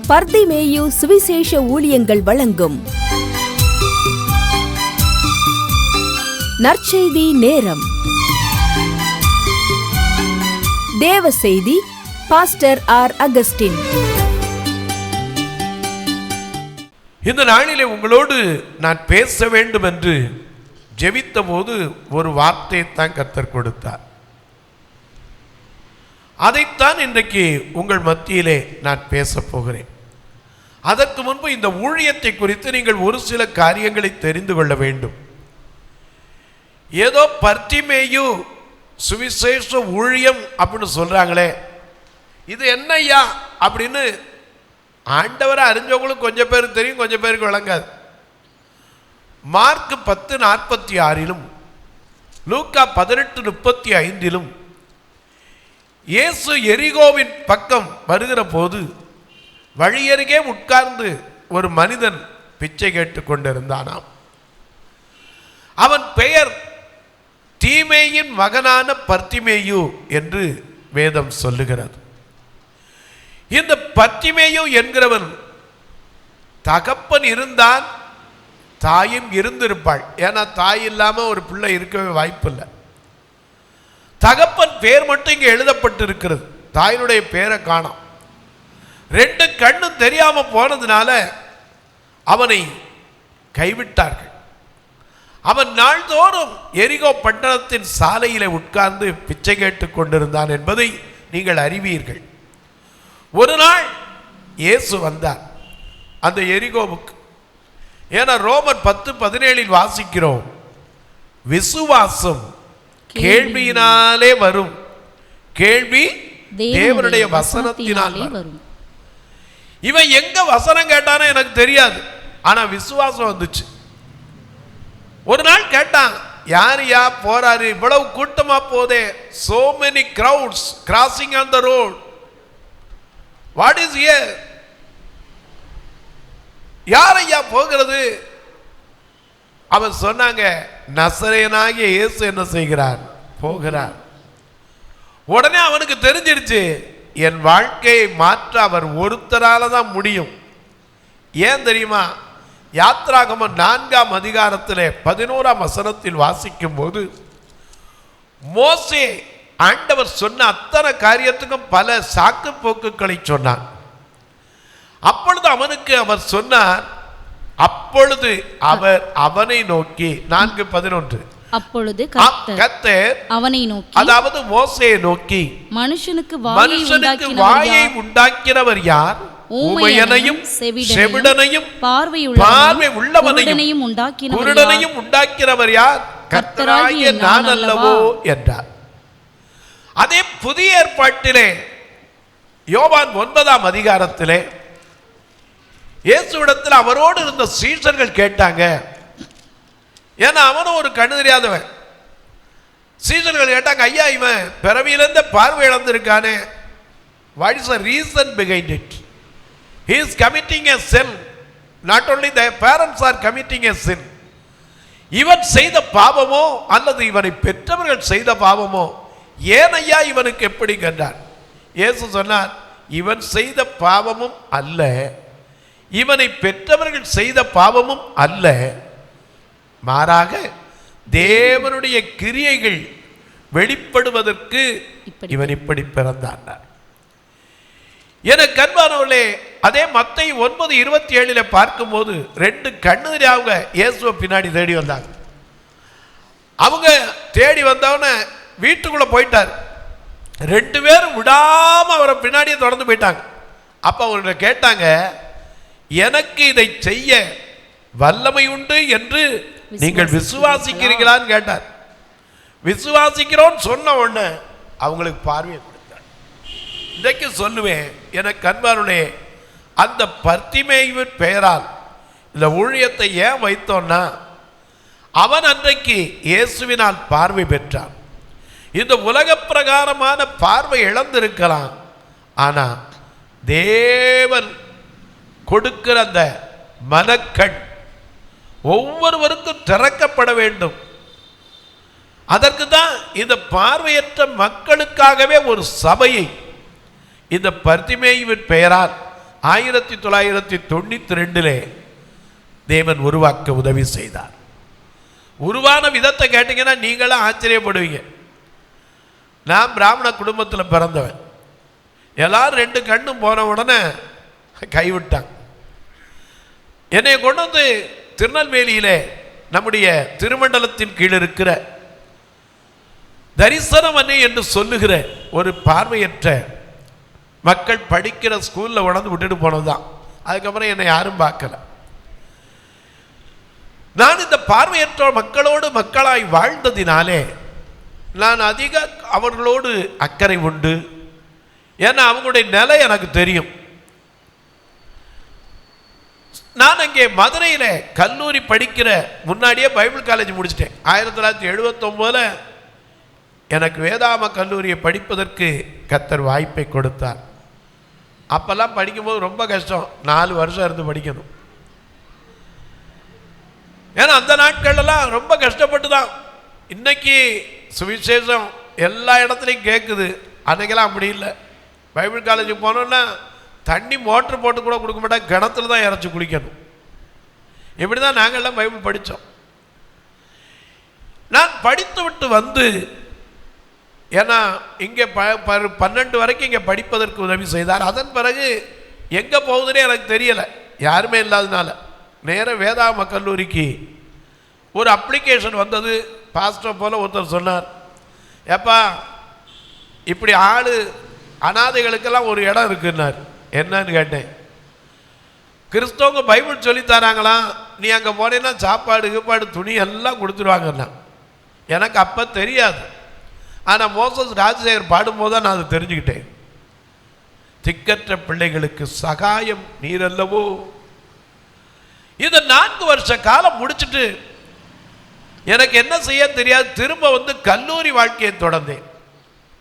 பர்திமேயு சுவிசேஷ ஊழியங்கள் வழங்கும் நற்செய்தி நேரம். தேவ செய்தி பாஸ்டர் ஆர். அகஸ்டின். இந்த நாளிலே உங்களோடு நான் பேச வேண்டும் என்று ஜெபித்த போது ஒரு வார்த்தையை தான் கர்த்தர் கொடுத்தார். அதைத்தான் இன்றைக்கு உங்கள் மத்தியிலே நான் பேச போகிறேன். அதற்கு முன்பு இந்த ஊழியத்தை குறித்து நீங்கள் ஒரு சில காரியங்களை தெரிந்து கொள்ள வேண்டும். ஏதோ பர்திமேயு சுவிசேஷ ஊழியம் அப்படின்னு சொல்றாங்களே, இது என்னையா அப்படின்னு ஆண்டவரை அறிஞ்சவங்களும் கொஞ்சம் பேருக்கு தெரியும், கொஞ்சம் பேருக்கு விளங்காது. மார்க் 10:46 லூக்கா 18:35 இயேசு எரிகோவின் பக்கம் வருகிற போது வழியருகே உட்கார்ந்து ஒரு மனிதன் பிச்சை கேட்டு கொண்டிருந்தானாம். அவன் பெயர் தீமேயின் மகனான பர்திமேயு என்று வேதம் சொல்லுகிறது. இந்த பர்திமேயு என்கிறவன் தகப்பன் இருந்தான், தாயும் இருந்திருப்பாள். ஏன்னா தாய் இல்லாமல் ஒரு பிள்ளை இருக்கவே வாய்ப்பில்லை. தகப்பன் பேர் மட்டும் இங்கே எழுதப்பட்டு இருக்கிறது, தாயினுடைய பேரை காணோம். ரெண்டு கண்ணும் தெரியாம போனதுனால அவனை கைவிட்டார்கள். அவன் நாள்தோறும் எரிகோ பட்டணத்தின் சாலையில உட்கார்ந்து பிச்சை கேட்டுக் கொண்டிருந்தான் என்பதை நீங்கள் அறிவீர்கள். ஒரு நாள் இயேசு வந்தார் அந்த எரிகோவுக்கு. ஏன்னா ரோமர் 10:17 வாசிக்கிறோம், விசுவாசம் கேள்வியினாலே வரும், கேள்வி தேவனுடைய வசனத்தினால் வரும். இவன் எங்க வசனம் கேட்டானோ எனக்கு தெரியாது, ஆனா விசுவாசம் வந்துச்சு. ஒரு நாள் கேட்டான், யாரையா போறாரு, இவ்வளவு கூட்டமா போதே, so many crowds crossing on the road, what is here, யாரையா போகிறது? அவன் சொன்னாங்க, நசரேயனாகிய இயேசு என்ன செய்கிறார், போகிறார். உடனே அவனுக்கு தெரிஞ்சிருச்சு, என் வாழ்க்கையை மாற்ற அவர் ஒருத்தரால தான் முடியும். ஏன் தெரியுமா? யாத்ராகமம் 4:11 வாசிக்கும் போது மோசே ஆண்டவர் சொன்ன அத்தனை காரியத்துக்கும் பல சாக்கு போக்குகளை சொன்னார். அப்பொழுது அவனுக்கு அவர் சொன்னார், அப்பொழுது அவர் அவனை நோக்கி 4:11 அப்பொழுது கர்த்தர் அவனை நோக்கி, அதாவது மோசேயை நோக்கி, மனுஷனுக்கு வாயை உண்டாக்கினவர் யார்? ஊமையனையும் செவிடனையும் பார்வை உள்ளவனையும் குருடனையும் உண்டாக்கினவர் யார்? கர்த்தராகிய நான் அல்லவோ என்றார். அதே புதிய ஏற்பாட்டிலே யோவான் 9 இயேசுவிடத்தில் அவரோடு இருந்த சீஷர்கள் கேட்டாங்க. ஏன்னா அவனும் ஒரு கண்ணு தெரியாதவன். சீஷர்கள் கேட்டாங்க, ஐயா இவன் பிறவியிலிருந்த பார்வை இழந்திருக்கானே, what is the reason behind it? He is committing a sin. Not only the parents are committing a sin. இவன் செய்த பாவமோ அல்லது இவனை பெற்றவர்கள் செய்த பாவமோ, ஏன் ஐயா இவனுக்கு எப்படி கண்டார்? இயேசு சொன்னார், இவன் செய்த பாவமும் அல்ல, இவனை பெற்றவர்கள் செய்த பாவமும் அல்ல, மாறாக தேவனுடைய கிரியைகள் வெளிப்படுவதற்கு இவன் இப்படி பிறந்தான். என கண்பானவர்களே, அதே மத்தேயு 9:27 பார்க்கும்போது ரெண்டு கண்ணு தெரியாதவங்க இயேசுவை பின்னாடி தேடி வந்தாங்க. அவங்க தேடி வந்தவன வீட்டுக்குள்ள போயிட்டார். ரெண்டு பேரும் விடாம அவரை பின்னாடியே தொடர்ந்து போயிட்டாங்க. அப்ப அவங்க கேட்டாங்க, எனக்கு இதை செய்ய வல்லமை உண்டு என்று நீங்கள் விசுவாசிக்கிறீங்களான்னு கேட்டார். விசுவாசிக்கிறோன்னு சொன்ன உடனே அவங்களுக்கு பார்வையை கொடுத்தார். இன்றைக்கு சொல்லுவேன், எனக்கு அன்பாருனே, அந்த பர்திமேயுவின் பெயரால் இந்த ஊழியத்தை ஏன் வைத்தோன்னா, அவன் அன்றைக்கு இயேசுவினால் பார்வை பெற்றான். இந்த உலக பிரகாரமான பார்வை இழந்திருக்கலாம், ஆனா தேவன் கொடுக்கிற அந்த மனக்கண் ஒவ்வொருவருக்கும் திறக்கப்பட வேண்டும். அதற்கு தான் இந்த பார்வையற்ற மக்களுக்காகவே ஒரு சபையை இந்த பர்திமேயுவின் பெயரால் 1992 தேவன் உருவாக்க உதவி செய்தார். உருவான விதத்தை கேட்டீங்கன்னா நீங்களும் ஆச்சரியப்படுவீங்க. நான் பிராமண குடும்பத்தில் பிறந்தவன். எல்லாரும் 2 கண்ணும் போன உடனே கைவிட்டாங்க. என்னை கொண்டு வந்து திருநெல்வேலியிலே நம்முடைய திருமண்டலத்தின் கீழ் இருக்கிற தரிசனம் அன்னை என்று சொல்லுகிற ஒரு பார்வையற்ற மக்கள் படிக்கிற ஸ்கூலில் உணர்ந்து விட்டுட்டு போனதுதான். அதுக்கப்புறம் என்னை யாரும் பார்க்கல. நான் இந்த பார்வையற்ற மக்களோடு மக்களாய் வாழ்ந்ததினாலே நான் அதிக அவர்களோடு அக்கறை உண்டு. ஏன்னா அவங்களுடைய நிலை எனக்கு தெரியும். நான் அங்கே மதுரையில் கல்லூரி படிக்கிற முன்னாடியே பைபிள் காலேஜ் முடிச்சிட்டேன். 1979 எனக்கு வேதாம கல்லூரியை படிப்பதற்கு கர்த்தர் வாய்ப்பை கொடுத்தார். அப்பெல்லாம் படிக்கும்போது ரொம்ப கஷ்டம். 4 வருஷம் இருந்து படிக்கணும். ஏன்னா அந்த நாட்களெல்லாம் ரொம்ப கஷ்டப்பட்டு தான். இன்னைக்கு சுவிசேஷம் எல்லா இடத்துலையும் கேட்குது. அன்றைக்கெல்லாம் அப்படி இல்லை. பைபிள் காலேஜுக்கு போனோன்னா தண்ணி மோட்ரு போட்டு கூட கொடுக்க மாட்டாங்க. கிணத்துல தான் இறச்சி குளிக்கணும். இப்படி தான் நாங்கள்லாம் பைபிள் படித்தோம். நான் படித்து விட்டு வந்து, ஏன்னா இங்கே 12 வரைக்கும் இங்கே படிப்பதற்கு உதவி செய்தார். அதன் பிறகு எங்கே போகுதுன்னே எனக்கு தெரியலை, யாருமே இல்லாதனால. நேராக வேதாம கல்லூரிக்கு ஒரு அப்ளிகேஷன் வந்தது. பாஸ்டர் போல் ஒருத்தர் சொன்னார், ஏப்பா இப்படி அனாதைகளுக்கெல்லாம் ஒரு இடம் இருக்குன்னார். என்னன்னு கேட்டேன். கிறிஸ்தவங்க பைபிள் சொல்லித்தராங்களாம், நீ அங்கே போனேன்னா சாப்பாடு கீப்பாடு துணி எல்லாம் கொடுத்துருவாங்கண்ணா. எனக்கு அப்போ தெரியாது. ஆனால் மோசஸ் ராஜசேகர் பாடும்போது தான் நான் அதை தெரிஞ்சுக்கிட்டேன். திக்கற்ற பிள்ளைகளுக்கு சகாயம் நீரல்லவோ. இதை 4 வருஷ காலம் முடிச்சுட்டு எனக்கு என்ன செய்ய தெரியாது. திரும்ப வந்து கல்லூரி வாழ்க்கையை தொடர்ந்தேன்.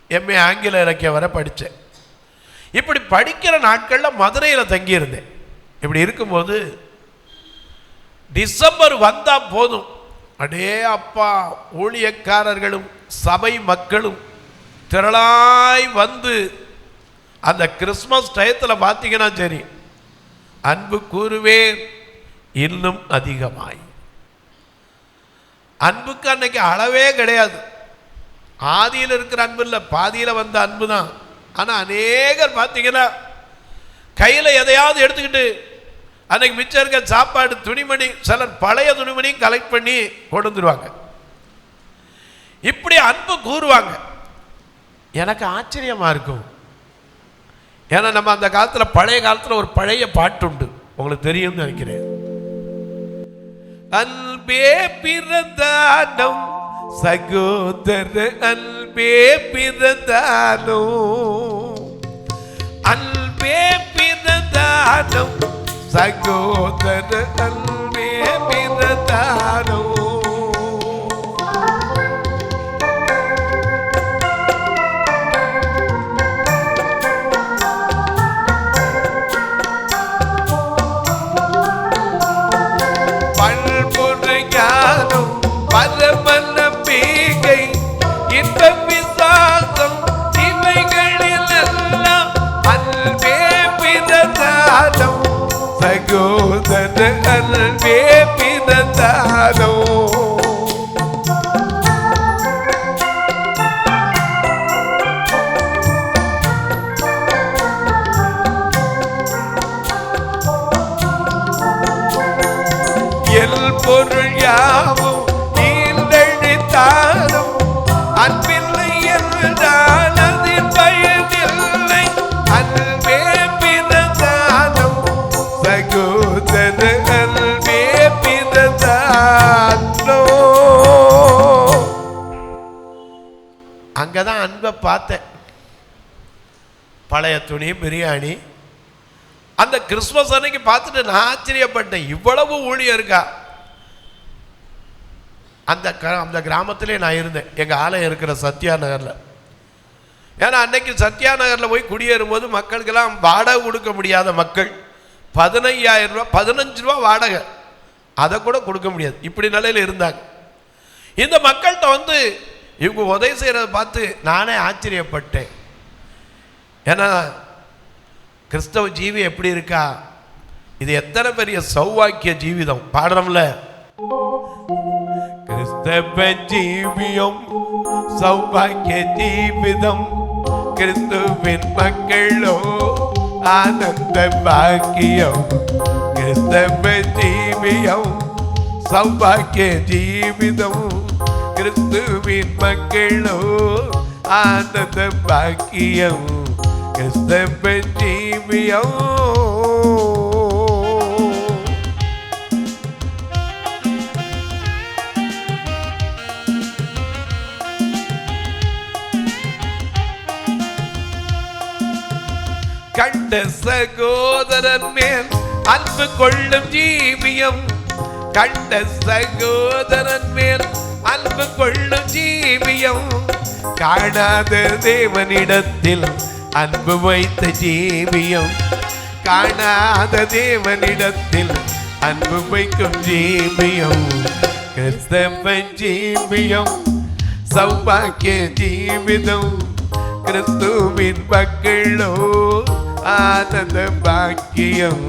எம்ஏ ஆங்கில இலக்கிய வரை படித்தேன். இப்படி படிக்கிற நாட்களில் மதுரையில் தங்கியிருந்தேன். இப்படி இருக்கும்போது டிசம்பர் வந்தால் போதும், அடே அப்பா, ஊழியக்காரர்களும் சபை மக்களும் திரளாய் வந்து அந்த கிறிஸ்மஸ் டயத்தில் பார்த்தீங்கன்னா சரி, அன்பு கூறுவேன் இன்னும் அதிகமாய். அன்புக்கு அன்னைக்கு அளவே கிடையாது. ஆதியில் இருக்கிற அன்பு இல்லை, பாதியில் வந்த அன்பு தான். ஆனால் அநேகர் பார்த்தீங்கன்னா கையில் எதையாவது எடுத்துக்கிட்டு அன்னைக்கு மிச்சம் இருக்க சாப்பாடு, துணிமணி, சிலர் பழைய துணிமணியும் கலெக்ட் பண்ணி கொண்டு வந்துடுவாங்க. இப்படி அன்பு கூறுவாங்க. எனக்கு ஆச்சரியமா இருக்கும். ஏன்னா நம்ம அந்த காலத்தில், பழைய காலத்தில் ஒரு பழைய பாட்டு உண்டு, உங்களுக்கு தெரியும்னு நினைக்கிறேன். அன்பே பிறந்தானம் சகோதர அன்பே பிறந்தானம், அன்பே பிறந்தானம் சகோதர அன்பே பிறந்தானம். பரமன பேகை இன்ப விசாசம் இவைகளில் எல்லாம் அன்பே பிறந்தானம் சகோதர அன்பே பிறந்தானம். எல் பொருள் யாவும் அன்பில்லை என்றால் அதில் பயனில்லை. அன்பே பிறந்தானம் சகோதர அன்பே பிறந்தானோ. அங்கதான் அன்பை பார்த்தேன். பழைய துணி, பிரியாணி. அந்த கிறிஸ்துமஸ் அன்னைக்கு பார்த்துட்டு நான் ஆச்சரியப்பட்டேன், இவ்வளவு ஊழியம் இருக்கா. அந்த கிராமத்திலே நான் இருந்தேன், எங்கள் ஆலயம் இருக்கிற சத்யா நகரில். ஏன்னா அன்னைக்கு சத்யா நகரில் போய் குடியேறும்போது மக்களுக்கெல்லாம் வாடகை கொடுக்க முடியாத மக்கள், 15,000 ரூபா 15 ரூபா வாடகை, அதை கூட கொடுக்க முடியாது, இப்படி நிலையில் இருந்தாங்க. இந்த மக்கள்கிட்ட வந்து இவங்க உதவி செய்கிறத பார்த்து நானே ஆச்சரியப்பட்டேன். ஏன்னா கிறிஸ்தவ ஜீவி எப்படி இருக்கா? இது எத்தனை பெரிய சௌவாக்கிய ஜீவிதம் பாடுறோம்ல. கிறிஸ்தவ ஜீவியம் சௌபாக்கிய ஜீவிதம், கிறிஸ்துவின் மக்களோ ஆனந்த பாக்கியம். கிறிஸ்தவ ஜீவியம் சௌபாக்கிய ஜீவிதம், கிறிஸ்துவின் மக்களோ ஆனந்த பாக்கியம். கிறிஸ்தவ ஜீவியம். கண்ட சகோதரன் மேல் அன்பு கொள்ளும் ஜீவியம், கண்ட சகோதரன் மேல் அன்பு கொள்ளும் ஜீவியம், காணாத தேவனிடத்தில் அன்பு வைத்த ஜீவியம், காணாத தேவனிடத்தில் அன்பு வைக்கும் ஜீவியம். கிறிஸ்தவ ஜீவியம் சௌபாக்கிய ஜீவிதம், கிறிஸ்துவின் மக்களோ ஆனந்த பாக்கியம்.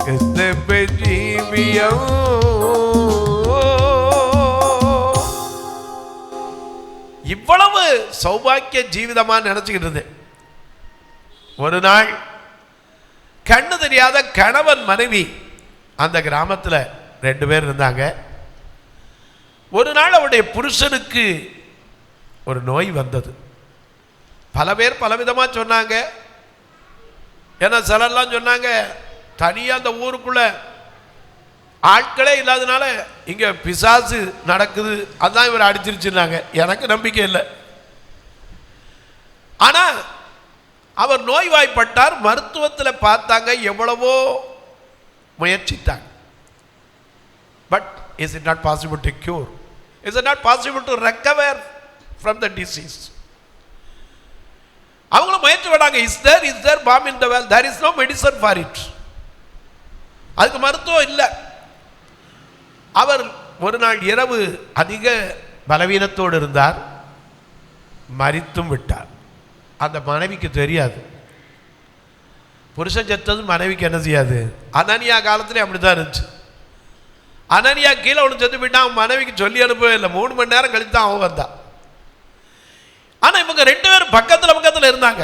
கிறிஸ்தவ ஜீவியம். இவ்வளவு சௌபாக்கிய ஜீவிதமா நினைச்சுக்கிட்டு இருந்தேன். ஒரு நாள் கண்ணு தெரியாத கணவன் மனைவி அந்த கிராமத்தில் 2 பேர் இருந்தாங்க. ஒரு நாள் அவருடைய புருஷனுக்கு ஒரு நோய் வந்தது. பல பேர் பலவிதமாக சொன்னாங்க. ஏன்னா சிலர்லாம் சொன்னாங்க தனியாக அந்த ஊருக்குள்ள ஆட்களே இல்லாதனால இங்கே பிசாசு நடக்குது, அதான் இவர் அடிச்சிருச்சுனாங்க. எனக்கு நம்பிக்கை இல்லை. ஆனால் அவர் நோய்வாய்ப்பட்டார். மருத்துவத்தில் பார்த்தாங்க, எவ்வளவோ முயற்சித்தாங்க. But is it not possible to cure, is it not possible to recover from the disease. அவங்களும் முயற்சி பண்ணாங்க. Is there balm in the well, there is no medicine for it. அதுக்கு மருத்துவம் இல்லை. அவர் ஒரு நாள் இரவு அதிக பலவீனத்தோடு இருந்தார், மரித்தும் விட்டார். அந்த மனைவிக்கு தெரியாது. புருஷன் செத்தது மனைவிக்கு என்ன செய்யாது. அனனியா காலத்திலே அப்படிதான் இருந்துச்சு. அனனியா கீழே ஒன்று செத்து போயிட்டான். அவன் மனைவிக்கு சொல்லி அனுப்பவே இல்லை. 3 மணி நேரம் கழித்து தான் அவன் வந்தான். ஆனால் இவங்க 2 பேரும் பக்கத்தில் இருந்தாங்க.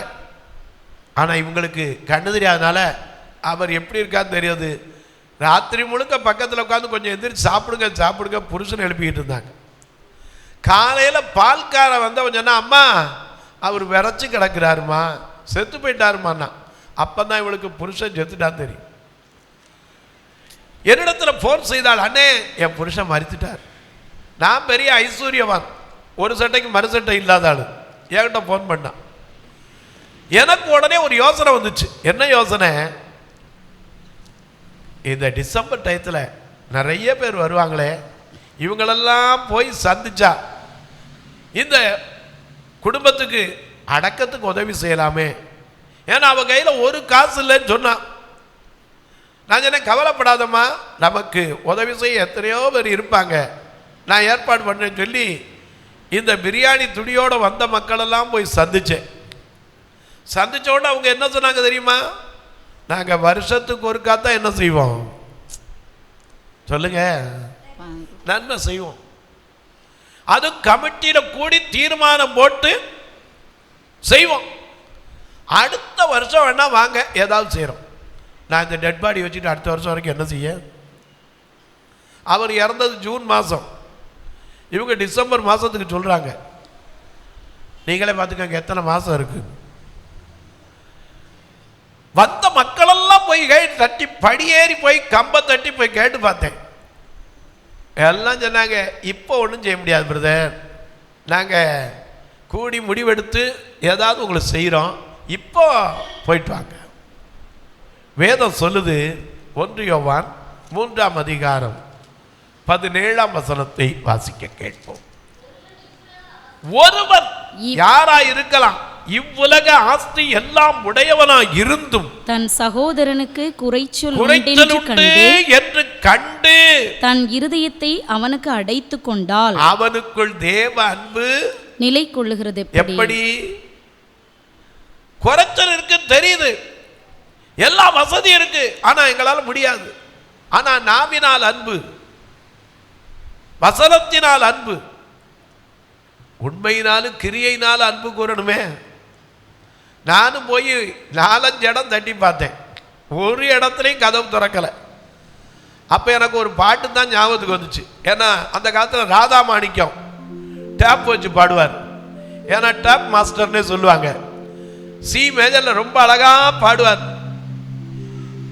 ஆனால் இவங்களுக்கு கண்ணு தெரியாதனால அவர் எப்படி இருக்கான்னு தெரியாது. ராத்திரி முழுக்க பக்கத்தில் உட்காந்து கொஞ்சம் எந்திரிச்சு சாப்பிடுங்க புருஷன் எழுப்பிக்கிட்டு இருந்தாங்க. காலையில் பால்காரன் வந்தவன் சொன்னா, அம்மா அவர் விரைச்சி கிடக்கிறாருமா, செத்து போயிட்டாருமாண்ணா. அப்போ தான் இவளுக்கு புருஷன் செத்துட்டான்னு தெரியும். என்னிடத்தில் ஃபோன் செய்தாள், அண்ணே என் புருஷன் மரித்துட்டார். நான் பெரிய ஐஸ்வர்யவான், ஒரு சட்டைக்கு மறு சட்டை இல்லாத ஆள். என்கிட்ட ஃபோன் பண்ணான். எனக்கு உடனே ஒரு யோசனை வந்துச்சு. என்ன யோசனை? இந்த டிசம்பர் டயத்தில் நிறைய பேர் வருவாங்களே, இவங்களெல்லாம் போய் சந்திச்சா இந்த குடும்பத்துக்கு அடக்கத்துக்கு உதவி செய்யலாமே. ஏன்னா அவன் கையில் ஒரு காசு இல்லைன்னு சொன்னான். நான் சொன்னேன், கவலைப்படாதம்மா, நமக்கு உதவி செய்ய எத்தனையோ பேர் இருப்பாங்க, நான் ஏற்பாடு பண்ணேன்னு சொல்லி இந்த பிரியாணி துணியோடு வந்த மக்களெல்லாம் போய் சந்தித்தேன். சந்தித்த உடனே அவங்க என்ன சொன்னாங்க தெரியுமா? நாங்கள் வருஷத்துக்கு ஒருக்கா தான் என்ன செய்வோம் சொல்லுங்க, நன்மை செய்வோம். அது கமிட்டியில் கூடி தீர்மானம் போட்டு செய்வோம். அடுத்த வருஷம் வேணா வாங்க ஏதாவது செய்கிறோம். நான் இந்த டெட் பாடி வச்சுட்டு அடுத்த வருஷம் வரைக்கும் என்ன செய்ய? அவர் இறந்தது ஜூன் மாதம், இவங்க டிசம்பர் மாதத்துக்கு சொல்கிறாங்க. நீங்களே பார்த்துக்கங்க எத்தனை மாதம் இருக்கு. வந்த மக்களெல்லாம் போய் கேட்டு தட்டி படியேறி போய் கம்ப தட்டி போய் கேட்டு பார்த்தேன். எல்லாம் சொன்னாங்க, இப்போ ஒன்றும் செய்ய முடியாது பிரதர், நாங்கள் கூடி முடிவெடுத்து ஏதாவது உங்களுக்கு செய்கிறோம், இப்போ போயிட்டு வாங்க. வேதம் சொல்லுது, 1 யோவான் 3ஆம் அதிகாரம் 17ஆம் வசனத்தை வாசிக்க கேட்போம். ஒருவன் யாராய் இருக்கலாம், இவ்வுலக ஆஸ்தி எல்லாம் உடையவனாய் இருந்தும் தன் சகோதரனுக்கு குறைச்சல் என்று கண்டு தன் இருதயத்தை அவனுக்கு அடைத்து கொண்டால் அவனுக்குள் தேவ அன்பு நிலை கொள்ளுகிறது. எப்படி? குறைச்சல் இருக்கு தெரியுது. எல்லா வசதி இருக்கு, ஆனா எங்களால் முடியாது. ஆனா நாவினால் அன்பு, வசனத்தினால் அன்பு, உண்மையினாலும் கிரியையினாலும் அன்பு கூறணுமே. நானும் போய் 4-5 இடம் தட்டி பார்த்தேன், ஒரு இடத்துலையும் கதவு திறக்கலை. அப்போ எனக்கு ஒரு பாட்டு தான் ஞாபகத்துக்கு வந்துச்சு. ஏன்னா அந்த காலத்தில் ராதா மாணிக்கம் டேப் வச்சு பாடுவார். ஏன்னா டேப் மாஸ்டர்னே சொல்லுவாங்க. சி மேஜரில் ரொம்ப அழகா பாடுவார்.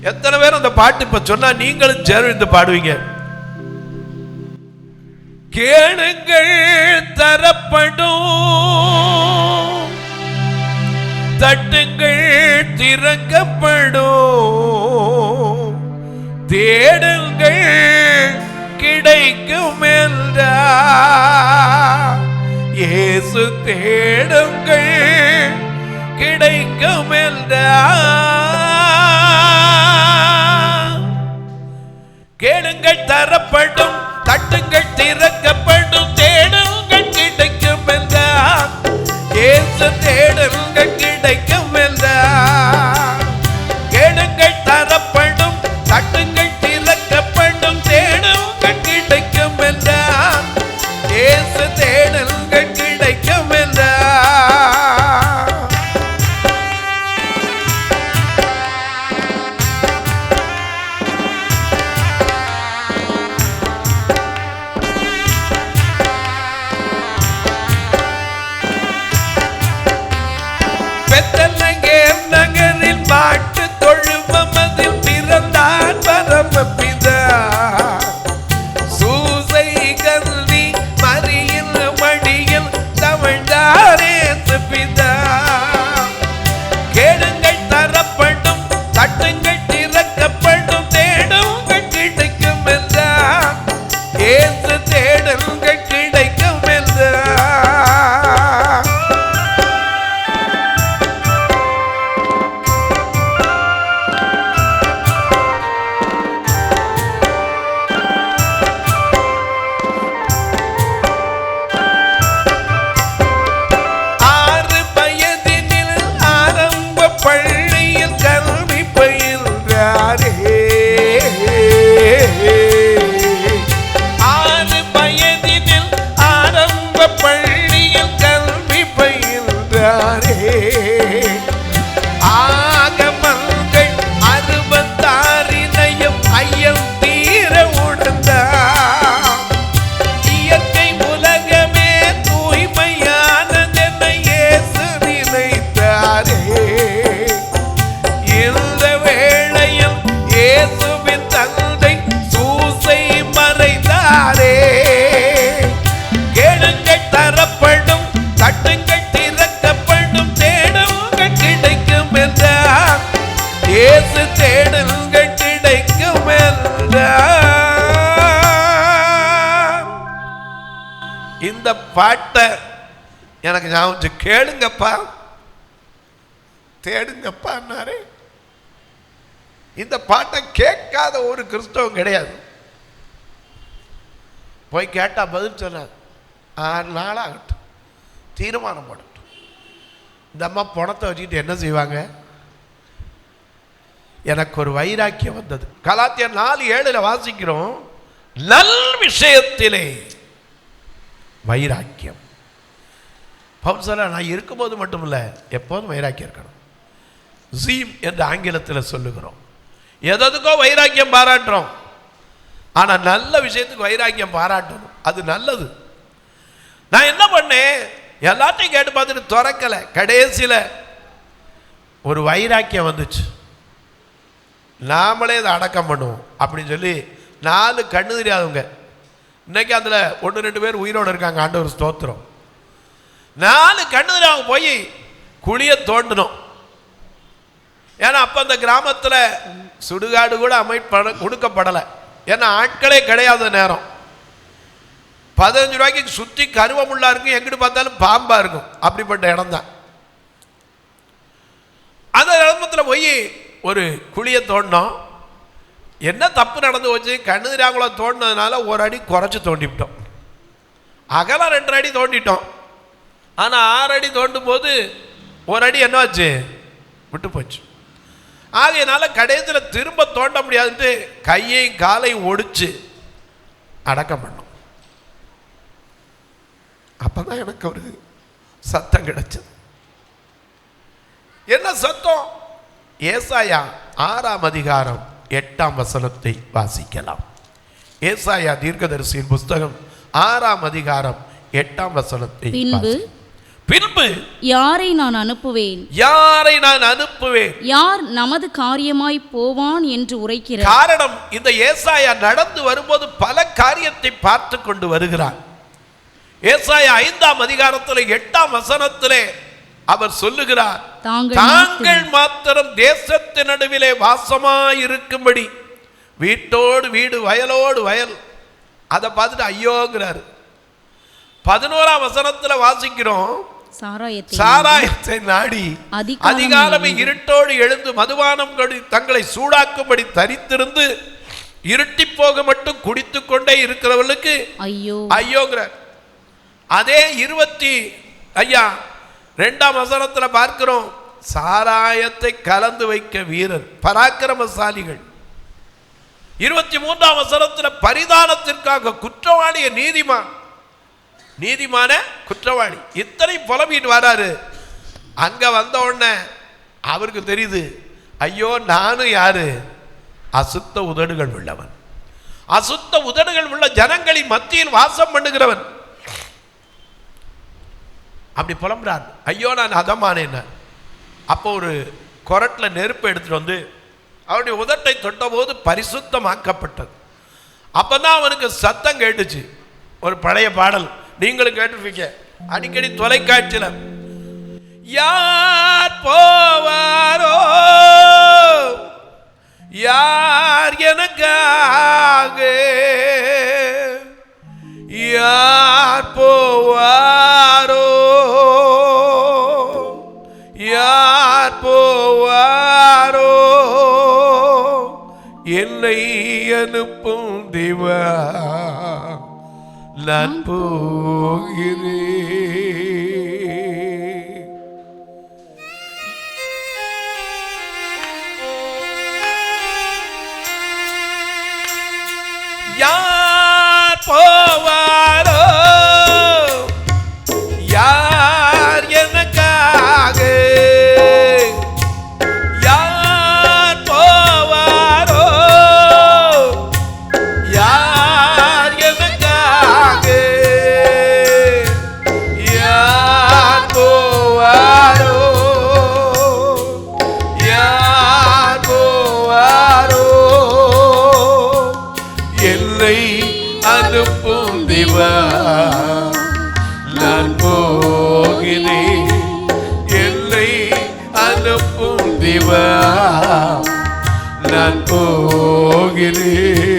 எத்தனை பேர் அந்த பாட்டு இப்ப சொன்னா நீங்களும் சேர்ந்து பாடுவீங்க. கேளுங்கள் தரப்படும், தட்டுங்கள் திறக்கப்படும், தேடுங்கள் கிடைக்கும் என்றார் இயேசு. தேடுங்கள் கிடைக்கும் என்றார். கேளுங்கள் தரப்படும், தட்டுங்கள் திறக்கப்படும், தேடுங்கள் கிடைக்கும் என்றார் இயேசு. தேடுங்கள் கிடைக்கும் என்றார். கேளுங்கள் தரப்படும், தட்டுங்கள் திறக்கப்படும், தேடுங்கள் கிடைக்கும் என்றார் இயேசு. தேடுங்கள் கிடைக்கும் என்றார். பெத்தலங்கேம் நகரில் மாட்டு தொழுவமதில் பிறந்தான் பரமபிதா. சூசை கல்வி மரியின் மடியில் தவழ்ந்தாரே பிதா. கேளுங்கள் தரப்படும், தட்டுங்கள் திறக்கப்படும், தேடுங்கள் கிடைக்கும் என்றார் இயேசு. தேடுங்கள் கிடைக்கும் என்றார். பள்ளியில் கல்வி பயின்றாரே. 6 வயதினில் ஆரம்ப பள்ளியில் கல்வி பயின்றாரே. ஆகமங்கள் 66 ஐயம் தீர உணர்ந்தார். இயற்கை உலகமே தூய்மையானதென இயேசு நினைத்தாரே. இந்த வேளையில் இயேசுவின் தந்தை சூசை மறைந்தாரே. கேளுங்கள் தரப்படும், தட்டுங்கள் திறக்கப்படும், தேடுங்கள் கிடைக்கும் என்றார் இயேசு. தேடுங்கள் கிடைக்கும் என்றார். இந்த பாட்டை எனக்கு ஞாபகம். கேளுங்கப்பா தேடுங்கப்பான்னாரே. இந்த பாட்டை கேட்காத ஒரு கிறிஸ்தவம் கிடையாது. போய் கேட்டா பதில் சொன்னார். 6 நாள் ஆகட்டும், தீர்மானம் போடட்டும். இந்த அம்மா பணத்தை வச்சுக்கிட்டு என்ன செய்வாங்க? எனக்கு ஒரு வைராக்கியம் வந்தது. கலாத்தியர் 4:7 வாசிக்கிறோம், நல் விஷயத்திலே வைராக்கியம். பவுல் சொல்ல, நான் இருக்கும்போது மட்டுமில்லை, எப்போதும் வைராக்கியம் இருக்கணும். ஜீம் என்று ஆங்கிலத்தில் சொல்லுகிறோம். எதுக்கோ வைராக்கியம் பாராட்டுறோம், ஆனால் நல்ல விஷயத்துக்கு வைராக்கியம் பாராட்டணும். அது நல்லது. நான் என்ன பண்ணேன், எல்லாத்தையும் கேட்டு பார்த்துட்டு திறக்கலை. கடைசியில் ஒரு வைராக்கியம் வந்துச்சு. நாமளே இதை அடக்கம் பண்ணுவோம் அப்படின்னு சொல்லி 4 கண்ணு தெரியாதவங்க, இன்னைக்கு அதில் 1-2 பேர் உயிரோடு இருக்காங்க. ஆண்டவர் ஸ்தோத்திரம். 4 கண்ணு தெரியாதவங்க போய் குழியை தோண்டணும். ஏன்னா அப்போ அந்த கிராமத்தில் சுடுகாடு கூட கொடுக்கப்படலை. ஏன்னா ஆட்களே கிடையாத நேரம். 15 ரூபாய்க்கு சுற்றி கருவமுள்ளா இருக்கும், எங்கிட்டு பார்த்தாலும் பாம்பா இருக்கும். அப்படிப்பட்ட இடம் தான். அந்த கிராமத்தில் போய் ஒரு குழியை தோண்டினோம். என்ன தப்பு நடந்து போச்சு, கண்ணுதிராங்குளை தோண்டினதுனால 1 அடி குறைச்சி தோண்டிவிட்டோம். அகலம் 2 அடி தோண்டிட்டோம். ஆனால் 6 அடி தோண்டும் போது 1 அடி என்னாச்சு, விட்டு போச்சு. ஆகையினால கடைசியில் திரும்ப தோண்ட முடியாதுன்ட்டு கையையும் காலையும் ஒடிச்சு அடக்கம் பண்ணோம். அப்பதான் எனக்கு ஒரு சத்தம் கிடைச்சது. என்ன சத்தம்? ஏசாயா 6ஆம் அதிகாரம் 8ஆம் வசனத்தை வாசிக்கலாம். ஏசாயா தீர்க்கதரிசியின் புஸ்தகம் 6ஆம் அதிகாரம் 8ஆம் வசனத்தை. பின்பு யாரை நான் அனுப்புவேன், யார் நமது காரியமாய் போவான் என்று உரைக்கிறார். காரணம், இந்த ஏசாயா நடந்து வரும்போது பல காரியத்தை பார்த்து கொண்டு வருகிறார். ஏசாயா 5ஆம் அதிகாரத்தில் 8ஆம் வசனத்திலே அவர் சொல்லுகிறார், தாங்கள் மாத்திரம் தேசத்தின் நடுவிலே வாசமாயிருக்கும்படி வீட்டோடு வீடு வயலோடு வயல். அதை பார்த்துட்டு ஐயோங்கிறார். 11ஆம் வசனத்தில் வாசிக்கிறோம், சாராயத்தை நாடி அதிகாலமே இருட்டோடு எழுந்து மதுபானம் தங்களை சூடாக்கும்படி தரித்திருந்து இருட்டி போக மட்டும் குடித்து கொண்டே இருக்கிறவர்களுக்கு ஐயோங்கிறார். அதே 22ஆம் வசனத்தில் பார்க்கிறோம், சாராயத்தை கலந்து வைக்க வீரர் பராக்கிரமசாலிகள். 23ஆம் வசனத்தில் பரிதானத்திற்காக குற்றவாளிய நீதிமான குற்றவாளி. இத்தனை புலம்பிட்டு வராரு. அங்க வந்த உடனே அவருக்கு தெரியுது, ஐயோ நானும் யாரு? அசுத்த உதடுகள் உள்ளவன், அசுத்த உதடுகள் உள்ள ஜனங்களின் மத்தியில் வாசம் பண்ணுகிறவன். அப்படி புலம்புறார், ஐயோ நான் அதமானேன். அப்போ ஒரு கொரட்டில் நெருப்பு எடுத்துட்டு வந்து அவருடைய உதட்டை தொட்ட போது பரிசுத்தமாக்கப்பட்டது. அப்பதான் அவனுக்கு சத்தம் கேட்டுச்சு. ஒரு பழைய பாடல் நீங்களும் கேட்டிருப்பீங்க அடிக்கடி தொலைக்காட்சியில், யார் போவாரோ யார் எனக்காக, யார் போவாரோ யார் போவாரோ என்னை அனுப்பும் தேவா நான் போகிறேன். யார் போவாரோ யார் எனக்காக, யார் போவாரோ யார் எனக்காக, யார் போவாரோ யார் போவாரோ என்னை அனுப்பும் தேவா நான் போகிறேன், என்னை அனுப்பும் தேவா நான் போகிறேன்.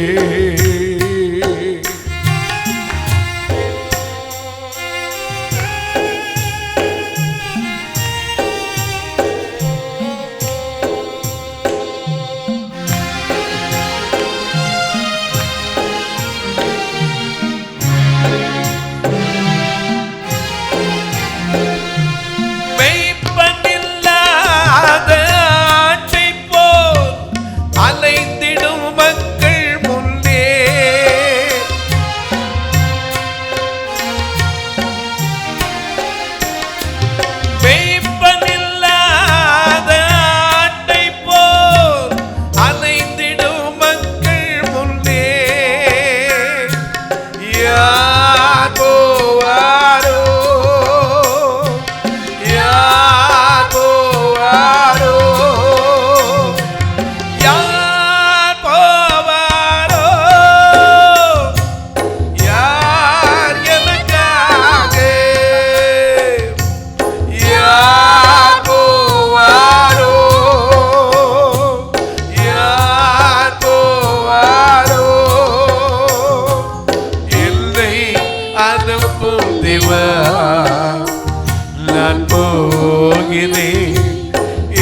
நான் போகிறேன்,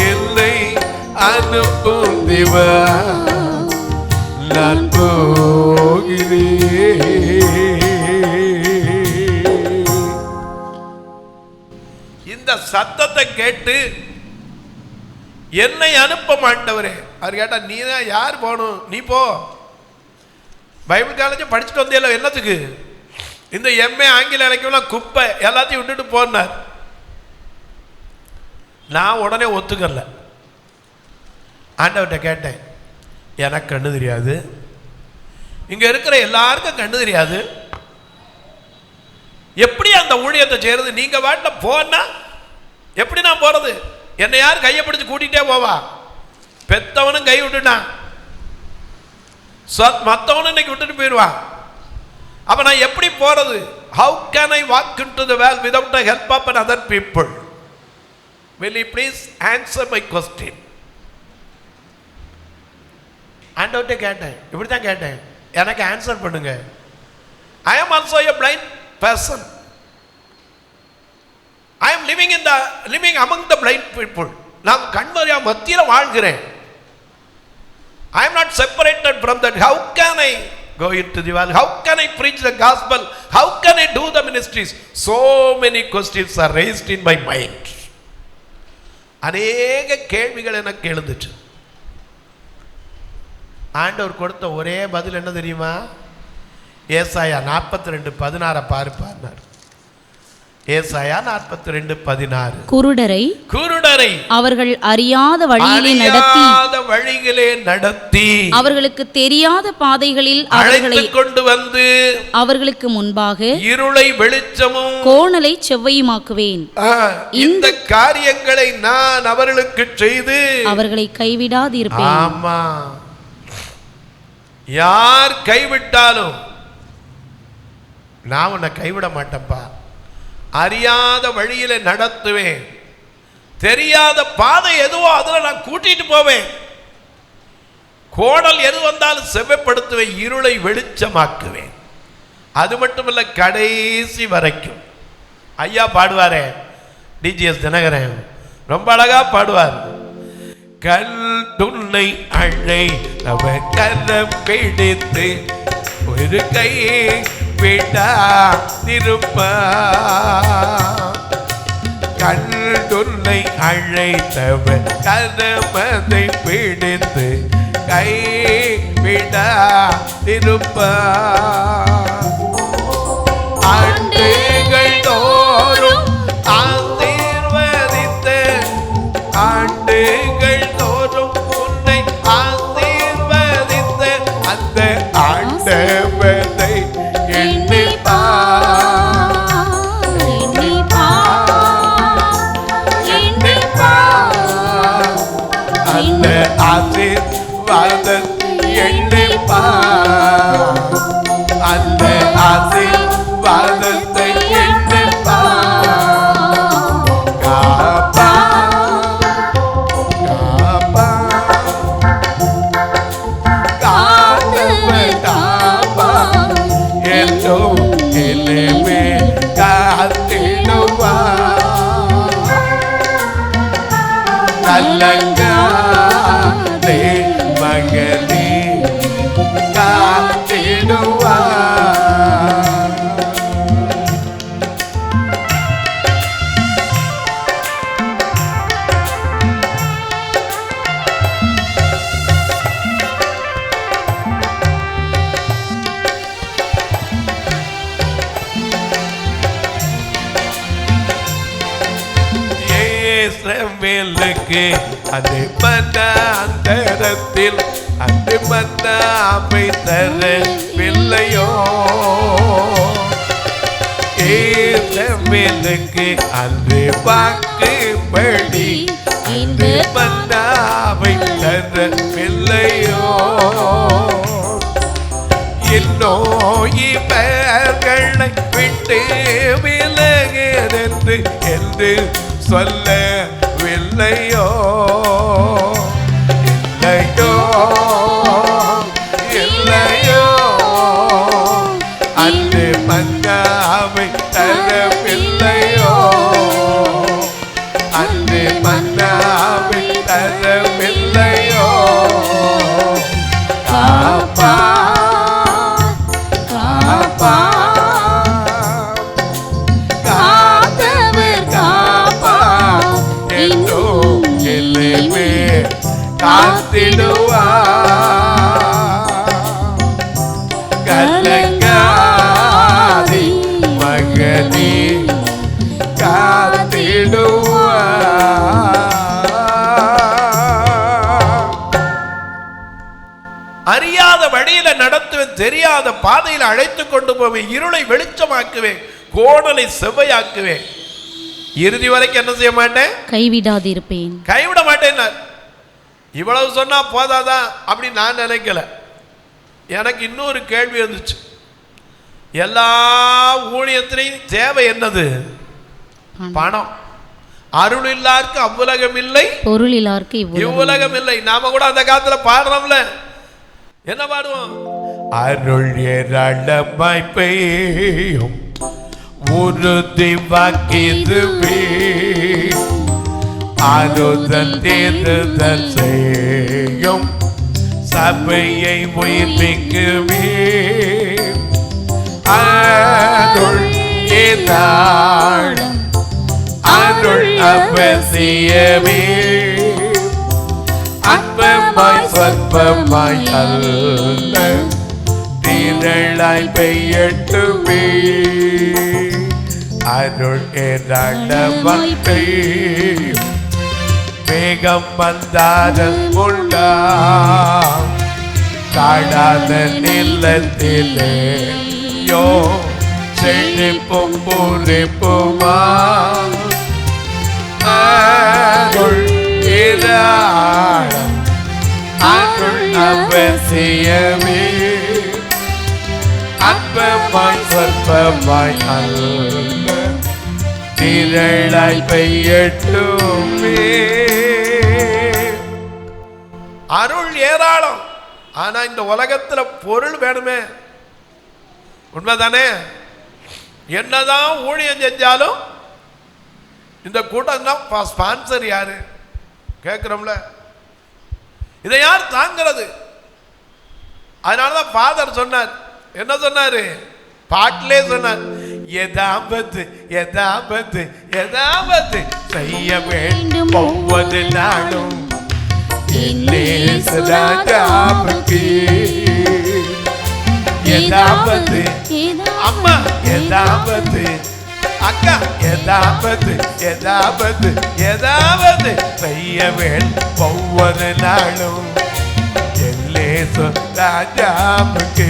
என்னை அனுப்பும் தேவா நான் போகிறேன். இந்த சத்தத்தை கேட்டு என்னை அனுப்ப மாட்டவரே. அவர் கேட்டா நீ தான் யார் போகணும், நீ போ. பைபிள் காலேஜ் படிச்சுட்டு வந்தியல்ல, என்னத்துக்கு இந்த எம்ஏ ஆங்கில இலக்கியம் குப்பை எல்லாத்தையும் விட்டுட்டு போனார். நான் உடனே ஒத்துக்கல. ஆண்டவர்கிட்ட கேட்டேன், எனக்கு கண்ணு தெரியாது, இங்க இருக்கிற எல்லாருக்கும் கண்ணு தெரியாது, எப்படி அந்த ஊழியத்தை செய்யறது? நீங்க வாட்டில் போனா எப்படி நான் போறது? என்னை யார் கையை பிடிச்சு கூட்டிகிட்டே போவா? பெத்தவனும் கை விட்டுட்டான், மற்றவனும் இன்னைக்கு விட்டுட்டு போயிடுவான். அப்ப நான் எப்படி போறது? How can I walk into the well without the help of other people? Will you please answer my question? ஆண்டவர்கிட்ட கேட்டேன், இப்படி தான் கேட்டேன், எனக்கு ஆன்சர் பண்ணுங்க. I am also a blind person. I am living among the blind people. நான் கண்மறியா மத்தியில் வாழ்கிறேன். I am not separated from that. How can I go into the world? How can I preach the gospel? How can I do the ministries? So many questions are raised in my mind. அநேக கேள்விகள் எனக்கு எழுந்துச்சு. ஆண்டவர் கொடுத்த ஒரே பதில் என்ன தெரியுமா? ஏசாயா 42:16 பாருப்பார். ஏசாயா 42:16. குருடரை அவர்கள் அறியாத வழியிலே நடத்தி அவர்களுக்கு தெரியாத பாதைகளில் அவர்களை கொண்டு வந்து அவர்களுக்கு முன்பாக இருளை வெளிச்சமும் கோணலை செவ்வையுமாக்குவேன். இந்த காரியங்களை நான் அவர்களுக்கு செய்து அவர்களை கைவிடாதிருப்பேன். ஆமா, யார் கைவிட்டாலும் நான் உன்னை கைவிட மாட்டேன்ப்பா. அறியாத வழியில நடத்துவேன், தெரியாத பாதை எதுவோ அதுல நான் கூட்டிட்டு போவேன், கோணல் எது வந்தாலும் செவ்வைப்படுத்துவேன், இருளை வெளிச்சமாக்குவேன். அது மட்டுமல்ல, கடைசி வரைக்கும். ஐயா பாடுவாரே, டிஜிஎஸ் தினகரன் ரொம்ப அழகா பாடுவார். கல் துணை அழை அவ கரம் பிடித்து ஒரு கையை விடா திருப்பா, கண்டுன்னை அழைத்தவன் கரமதை பிடித்து கை விடா திருப்பா. ஆண்டுகள் தோறும் ஆசீர்வதித்த, ஆண்டுகள் தோறும் உன்னை ஆசீர்வதித்த அந்த ஆண்டவனை அந்த ஆசீர்வாதத்தை எண்ணிப்பா. காப்பா காப்பா காத்தவர் காப்பா என்றோ எல்லுமே காத்திடுவா. கலங்காதே மகளே காத்திடுவா. அது மன்னாந்தரத்தில் அது மன்னாமை தரவில்லையோ, ஏசமேலுக்கு அது வாக்குப்படி அது மன்னாமை தரவில்லையோ. இன்னோ இவர்களை விட்டு விலகிறது என்று சொல்லவில்லையோ. இல்லையோ இல்லையோ அன்று மன்னாவை தரவில்லையோ, அன்று மன்னாவை தரவில்லையோ. காப்பா காப்பா காத்தவர் காப்பா என்றோ எல்லைமே கலங்காதே மகனே அறியாத வழியில நடத்துவேன், தெரியாத பாதையில் அழைத்துக் கொண்டு போவேன், இருளை வெளிச்சமாக்குவேன், கோணலை செவ்வையாக்குவேன், இறுதி வரைக்கும் என்ன செய்ய மாட்டேன், கைவிடாதிருப்பேன். கைவிட மாட்டேன். இவ்வளவு சொன்னா போதாதான் அப்படி நான் நினைக்கல. எனக்கு இன்னொரு கேள்வி இருந்துச்சு. எல்லா ஊழியத்திலையும் தேவை என்னது? பணம். அருள் இல்லாருக்கு அவ்வுலகம் இல்லை, பொருள் இல்லாருக்கு இவ்வுலகம் இல்லை. நாம கூட அந்த காலத்துல பாடுறோம்ல, என்ன பாடுவோம்? அருள் ஏராளமாய் பெய்யும் உறுதி வாக்கிதுவே, ஆறுதல் தேறுதல் செய்யும் சபையை உயிர்ப்பிக்குவே. அருள் ஏராளம், அருள் அவசியமே, அற்பமாய் சொற்பமாய் அல்ல, திரளாய் பெய்யட்டுமே. அருள் ஏராளமாய் பெய்யும் மேகம் வந்தாரல் உண்டாம், காடாத நிலத்திலேயோ செழிப்பும் பூரிப்புமா. அருள் ஏராளம், அருள் அவசியமே, அற்பமாய் சொற்பமாய் அல்ல, திரளாய் பெய்யட்டுமே. அருள் ஏராளம். ஆனா இந்த உலகத்துல பொருள் வேணுமே, உண்மைதானே? என்னதான் ஊழியம் செஞ்சாலும் இந்த கூட்டம் தான் ஸ்பான்சர் யாரு கேட்கிறோம்ல, இதை யார் தாங்கிறது? அதனாலதான் ஃபாதர் சொன்னார், என்ன சொன்னாரு? பாட்டிலே சொன்னார், எதாவது எதாவது எதாவது செய்ய வேண்டும் ஒவ்வொரு நாளும் ராஜாவுக்கு. எதாவது அம்மா, எதாவது அக்கா, எதாவது எதாவது எதாவது செய்ய வேண்டும் ஒவ்வொரு நாளும் ராஜாவுக்கு.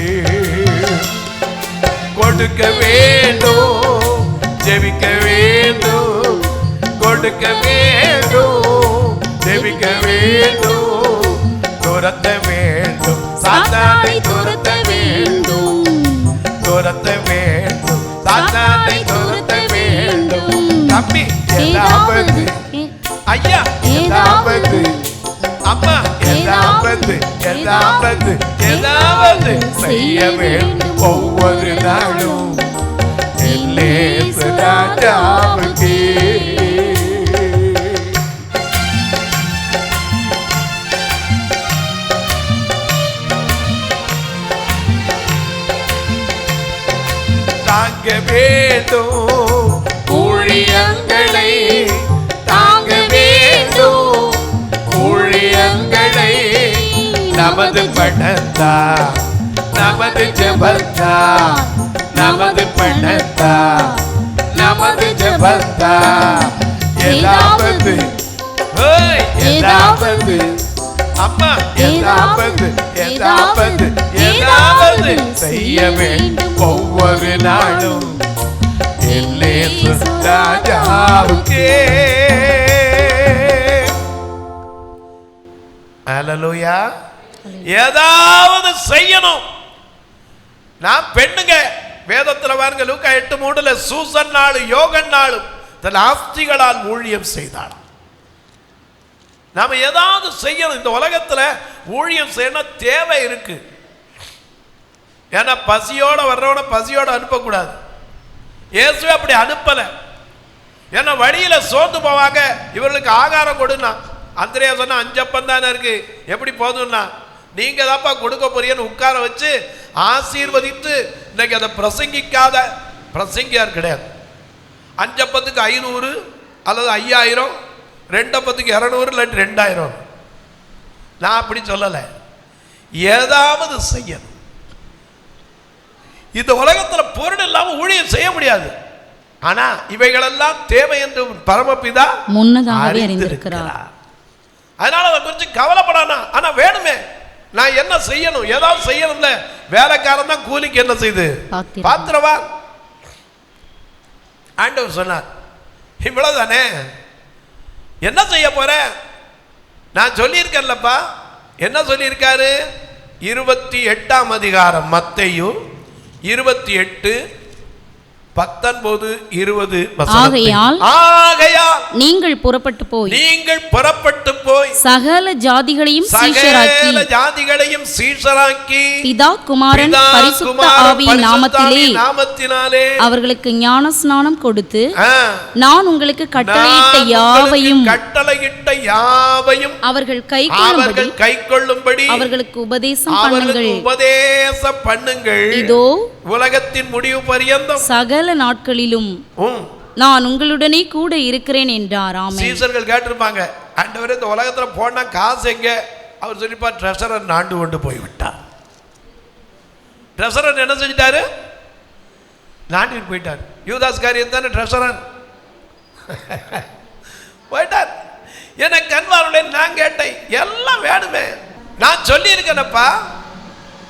கொடுக்க வேண்டும், ஜெபிக்க வேண்டும், கொடுக்க வேண்டும், ஜெபிக்க வேண்டும், துரத்த வேண்டும், சாத்தானை துரத்த வேண்டும், துரத்த வேண்டும், சாத்தானை துரத்த வேண்டும். தம்பி ஏதாவது, ஐயா ஏதாவது, அம்மா ஏதாவது ஏதாவது ஏதாவது செய்ய வேண்டும் ஒவ்வொரு நாளும் ராஜாவுக்கு. தாங்க வேண்டும் ஊழியங்களை, தாங்க வேண்டும் ஊழியங்களை, நமது பணத்தா, நமது ஜெபத்தா, நமது பணத்தா, நமது ஜெபத்தா, ஏதாவது ஏதாவது அம்மா ஏதாவது ஏதாவது ஏதாவது செய்ய வேண்டும் ஒவ்வொரு நாளும் ராஜாவுக்கே. அல்லேலூயா. ஏதாவது செய்யணும். நான் பெண்ணுங்க வேதத்தில் பாருங்க, லூக்கா 8:3 சூசன் நாளும் யோகன் நாளும் தன் ஆஸ்திகளால் ஊழியம் செய்தாள். நாம ஏதாவது செய்யணும். இந்த உலகத்துல ஊழியம் செய்யணும் தேவை இருக்கு. ஏன்னா பசியோட வர்றவன பசியோட அனுப்பக்கூடாது. இயேசுவே அப்படி அனுப்பல. ஏன்னா வழியில சோர்ந்து போவாங்க, இவர்களுக்கு ஆகாரம் கொடுனா. அந்திரேயா சொன்னா 5 அப்பம் தானே இருக்கு, எப்படி போதும்னா நீங்க தான்ப்பா கொடுக்க போறீங்கன்னு உட்கார வச்சு ஆசீர்வதித்து. இன்னைக்கு அதை பிரசங்கிக்காத பிரசங்கியார் கிடையாது. 5 அப்பத்துக்கு 500 அல்லது 5000, 2 அப்பத்துக்கு 200 இல்லாட்டி 2000. நான் அப்படி சொல்லலை, ஏதாவது செய்யணும். இந்த உலகத்தில் பொருள் இல்லாமல் ஊழியம் செய்ய முடியாது. ஆனா இவைகளெல்லாம் தேவை என்று பரமபிதா முன்னதாகவே அறிந்திருக்கிறார். அதனால அதை குறித்து கவலைப்படானா. ஆனா வேணுமே, நான் என்ன செய்யணும், ஏதாவது செய்யணும்ல. வேலைக்காரன் தான் கூலிக்கு என்ன செய்து பாத்திரவா. ஆண்டவர் சொன்னார், இவ்வளவுதானே, என்ன செய்ய போற? நான் சொல்லியிருக்கேன்லப்பா. என்ன சொல்லியிருக்காரு? 28ஆம் அதிகாரம் மத்தேயு 28:19-20 ஆகையால் நீங்கள் புறப்பட்டு போய் சகல ஜாதிகளையும் சீஷராக்கி பிதா குமாரன் பரிசுத்த ஆவியின் நாமத்தினாலே அவர்களுக்கு ஞானஸ்நானம் கொடுத்து நான் உங்களுக்கு கட்டளையிட்ட யாவையும் அவர்கள் கைக்கொள்ளும்படி அவர்களுக்கு உபதேசம் பண்ணுங்கள். இதோ உலகத்தின் முடிவு பரியந்தம் சகல நாட்களிலும் நான் உங்களுடனே கூட இருக்கிறேன் என்றார். ஆமென். சீஷர்கள் கேட்டிருப்பாங்க, ஆண்டவரே இந்த உலகத்துல போனா காசு எங்க? அவர் சொல்லிப்பார், ட்ரெஷரர் ஆண்டு கொண்டு போய்விட்டார். ட்ரெஷரர் என்ன செஞ்சிட்டாரு? நாட்டிட்டு போயிட்டார். யூதாஸ் காரியன் தானே ட்ரெஷரர். போயிட்டார். எனக்கு கண்வாருடைய நான் கேட்டேன், எல்லாம் வேணுமே. நான் சொல்லி இருக்கேனப்பா,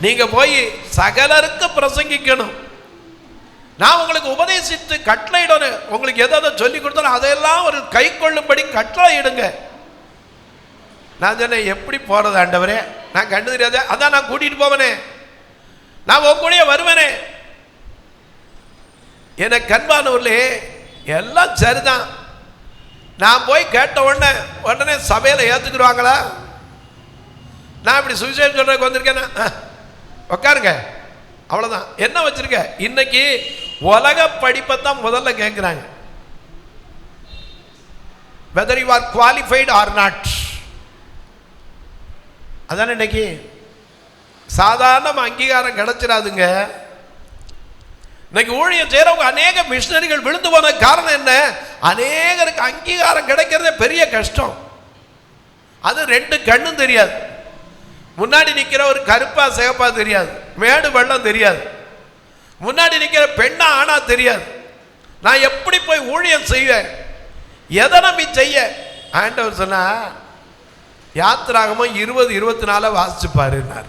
நீங்க போய் சகலருக்கு பிரசங்கிக்கணும். நான் உங்களுக்கு உபதேசித்து கட்டளையிடணும். உங்களுக்கு எதாவது சொல்லி கொடுத்தாலும் அதையெல்லாம் ஒரு கை கொள்ளும்படி கட்டளையிடுங்க. நான் சொன்னேன், எப்படி போறது ஆண்டவரே? நான் கண்டு தெரியாத, அதான் நான் கூட்டிட்டு போவனே, நான் உங்க கூடயே வருவேனே. எனக்கு கண்பானூர்லே எல்லாம் சரிதான். நான் போய் கேட்ட உடனே சபையில் ஏற்றுக்குருவாங்களா? நான் இப்படி சுவிசேஷம் சொல்றதுக்கு வந்திருக்கேன்னா உட்காருங்க, அவ்வளோதான். என்ன வச்சிருக்க? இன்னைக்கு உலக படிப்பை தான் முதல்ல கேட்குறாங்க. whether you are qualified or not. அதான் இன்னைக்கு சாதாரண அங்கீகாரம் கிடைச்சிடாதுங்க. இன்னைக்கு ஊழியம் செய்யறவங்க அநேக மிஷனரிகள் விழுந்து போன காரணம் என்ன? அநேகருக்கு அங்கீகாரம் கிடைக்கிறதே பெரிய கஷ்டம். அது ரெண்டு கண்ணும் தெரியாது. முன்னாடி நிற்கிற ஒரு கருப்பா சிகப்பா தெரியாது, மேடு வெள்ளம் தெரியாது. முன்னாடி நிற்கிற பெண்ணா ஆனா தெரியாது. நான் எப்படி போய் ஊழியம் செய்வேன்? எதை நம்பி செய்ய? ஆண்டவர் சொன்னா, யாத்திராகமம் 20:24 வாசிச்சு பாருன்னார்.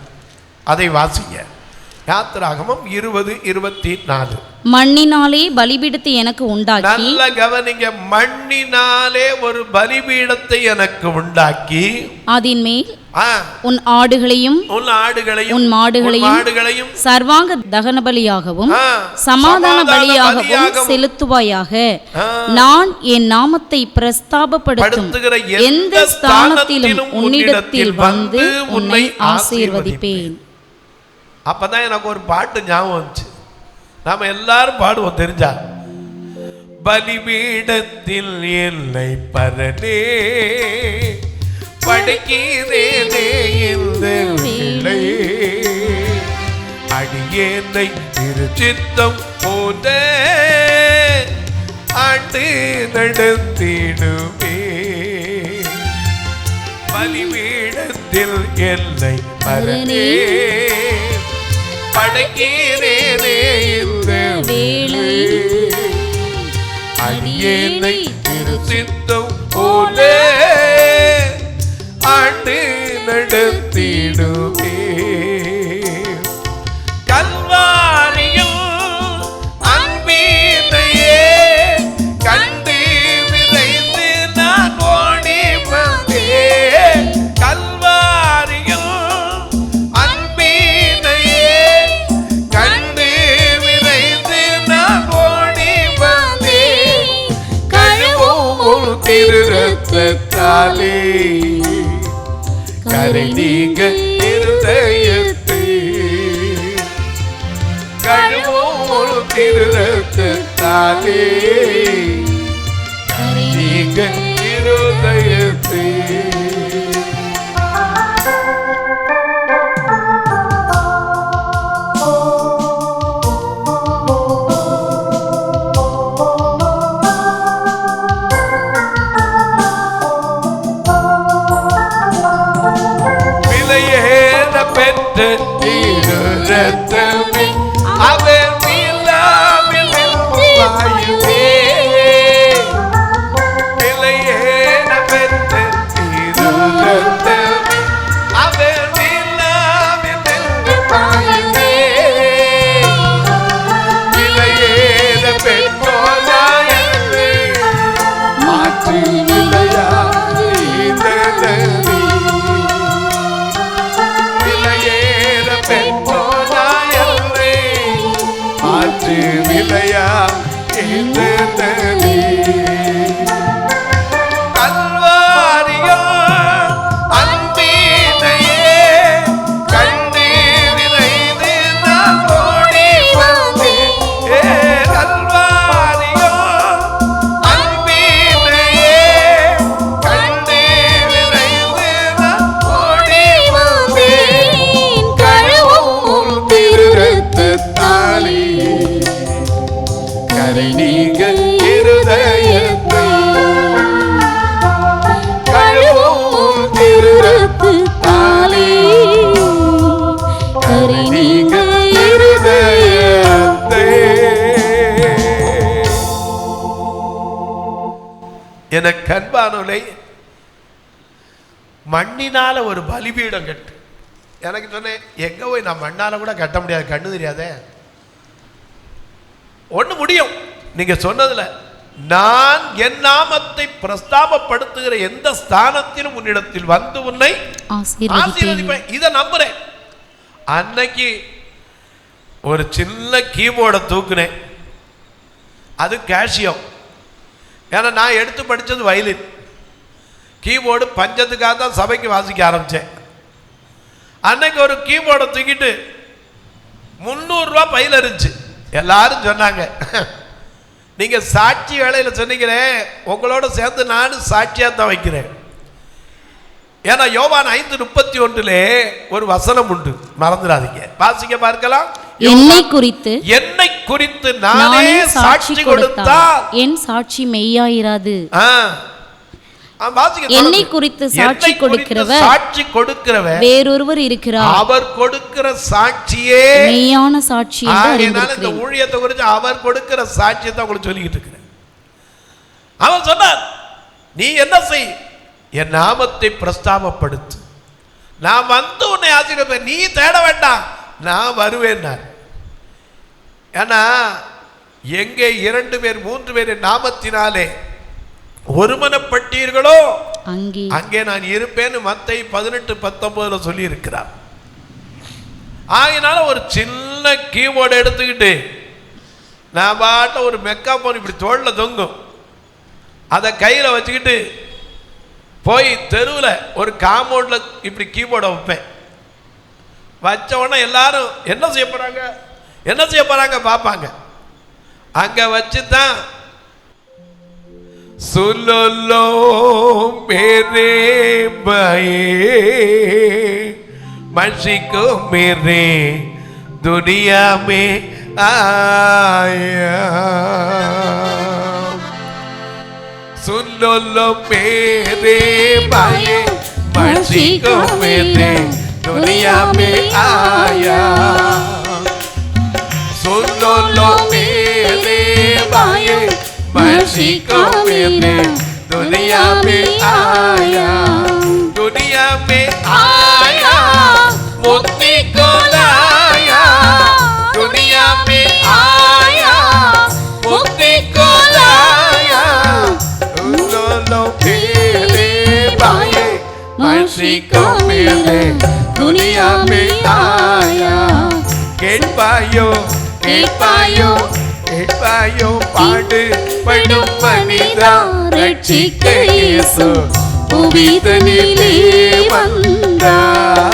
அதை வாசிங்க. யாத்திராகமம் 20:24. மண்ணினாலே பலிபீடத்தை எனக்கு உண்டாக்கி, நல்ல கவனிங்க, மண்ணினாலே ஒரு பலிபீடத்தை எனக்கு உண்டாக்கி அதின் மேல் உன் ஆடுகளையும் உன் மாடுகளையும் சர்வாங்க தகன பலியாகவும் சமாதான பலியாகவும் செலுத்துவாயாக. நான் என் நாமத்தை பிரஸ்தாபப்படுத்தும் எந்த ஸ்தானத்திலும் உன்னிடத்தில் வந்து உன்னை ஆசீர்வதிப்பேன். அப்பதான் எனக்கு ஒரு பாட்டு ஞாபகம் வந்துச்சு. நாம எல்லாரும் பாடுவோம் தெரிஞ்சா. பலிபீடத்தில் என்னை பரனே படைக்கிறேனே இந்த வேளை, அடியேனை திருச்சித்தம் போல ஆண்டு நடத்திடுமே. பலிபீடத்தில் என்னை பரனே படைக்கிறேனே இந்த வேளை, அடியேனை திருச்சித்தம் போல ஆண்டு நடத்திடுமே. கல்வாரியில் அன்பீனையே கண்டு விரைந்து நான் ஓடி வந்தேன். கல்வாரியில் அன்பீனையே கண்டு விரைந்து நான் ஓடி வந்தேன். கழுவும் திரு ரத்தத்தாலே கரை நீங்க இருதயத்தை, கழுவும் திரு ரத்தத்தாலே கரை நீங்க இருதயத்தை. பெற்ற திரு ரத்தமே அவர் விழாவில் பாயுதே. விலையேற பெற்ற திரு ரத்தமே அவர் விழாவில் பாயுதே. விலையேற பெற்றோராயவே மாற்று விலையா இந்த நதி. விலையேற பெற்றோராயவே மாற்று விலையா இந்த நதி. கல்வாரியோ அன்பினையே கண்டு விரைந்து நான் ஓடி வந்தேன். கல்வாரியோ அன்பினையே கண்டு விரைந்து நான் ஓடி வந்தேன். கழுவும் திரு ரத்தத்தாலே கரை நீங்க இருதயத்தை. கழுவும் திரு ரத்தத்தாலே கரை நீங்க இருதயத்தை. எனக்கு அன்பானவளே, மண்ணினால ஒரு பலிபீடம் கட்டு. எனக்கு சொன்னேன், எங்க போய் நான் மண்ணால கூட கட்ட முடியாது, கண்ணு தெரியாதே. ஒண்ணு முடியும், நீங்க சொன்னதுல நான் என் நாமத்தை பிரஸ்தாபப்படுத்துகிற எந்த ஸ்தானத்திலும் உன்னிடத்தில் வந்து உன்னை ஆசீர்வதிப்பேன். இதை நம்புறேன். அன்னைக்கு ஒரு சின்ன கீபோர்டை தூக்குனேன், அது கேஷியம். ஏன்னா நான் எடுத்து படித்தது வயலின். கீபோர்டு பஞ்சத்துக்காக தான் சபைக்கு வாசிக்க ஆரம்பித்தேன். அன்னைக்கு ஒரு கீபோர்டை தூக்கிட்டு 300 ரூபா பையில் இருந்துச்சு. எல்லாரும் சொன்னாங்க, நீங்கள் சாட்சி வேலையில் சொன்னீங்களே, உங்களோட சேர்ந்து நானும் சாட்சியாக தான் வைக்கிறேன். ஏன்னா யோவான் 5:31 ஒரு வசனம் உண்டு, மறந்துடாதீங்க, வாசிக்க பார்க்கலாம். என்னை குறித்து நானே சாட்சி கொடுத்தால் என் சாட்சி மெய்யாயிராது. என்னை குறித்து சாட்சி கொடுக்கிறவர் வேறொருவர் இருக்கிறார், அவர் கொடுக்கிற சாட்சியே மெய்யான சாட்சி. இந்த ஊழியத்தை குறித்து அவர் கொடுக்கிற சாட்சியத்தை உங்களுக்கு சொல்லிக்கிட்டு இருக்கிறேன். அவர் சொன்னார், நீ என்ன செய், என் நாமத்தை பிரஸ்தாபப்படுத்து, நான் வந்து உன்னை ஆசீர்வதிப்பேன், நீ தேட வேண்டாம், நான் வருவேன். ஏன்னா எங்கே 2 பேர் 3 பேர் நாமத்தினாலே ஒருமனப்பட்டீர்களோ அங்கே நான் இருப்பேன்னு மத்தேயு 18:19 சொல்லி இருக்கிறார். ஆகினால ஒரு சின்ன கீபோர்டு எடுத்துக்கிட்டு நான் பாட்ட ஒரு மெக்காபோன் இப்படி தோல்ல தொங்கும், அதை கையில் வச்சுக்கிட்டு போய் தெருவில் ஒரு காம்பவுண்டில் இப்படி கீபோர்டை வைப்பேன். வச்ச உடனே எல்லாரும் என்ன செய்ய போறாங்க பார்ப்பாங்க. அங்க வச்சு தான் सुनो मेरे भाई मसीह को मेरे दुनिया में आया. सुन लो मेरे भाई मसीह को मेरे दुनिया में आया. सुन लो मेरे भाई मसीह को मेरे दुनिया में आया. दुनिया में आया मुक्ति को लाया. दुनिया में आया मुक्ति को लाया. लो मेरे भाई मसीह को मेरे दुनिया में आया. केट पायो பாடு படும் மனிதா ரட்சிக்க இயேசு புவிதனிலே வந்தார்.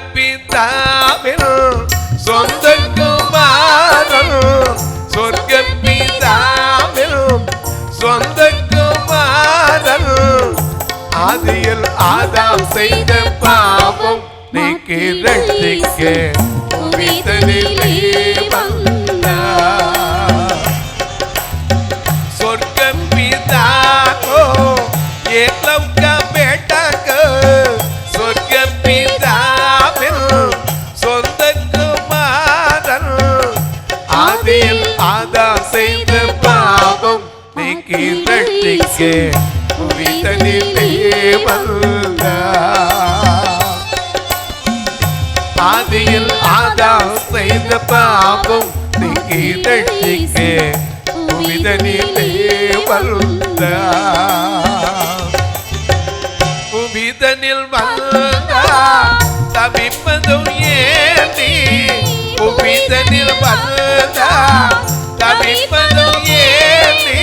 சொர்க்கபிதாவின் சொந்த குமாரன், சொர்க்கபிதாவின் சொந்த ஆதியில் ஆதாம் செய்த பாவம் நீக்கி ரட்சிக்க புவிதனிலே வந்தார். சொர்க்கம் பிதா को एकलव का बेटा को சொர்க்கம் பிதாவின் சொந்த குமாரன் ஆதியில் ஆதாம் செய்த பாவம் நீக்கி ரட்சிக்க புவிதனிலே வந்தார். ஆதியில் ஆதாம் செய்த பாவம் நீக்கி ரட்சிக்க புவிதனிலே வந்தார். புவிதனில் வந்தார் தவிப்பதும் ஏனி புவிதனில் வந்தார் தவிப்பதும் ஏனி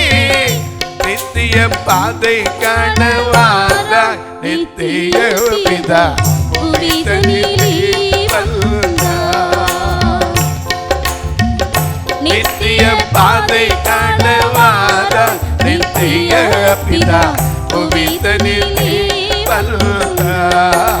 நித்திய பாதை காணவாராய் நித்திய பிதா புவிதனிலே வந்தார். நித்திய பாதை காணவாராய் நித்திய பிதா புவிதனிலே வந்தார்.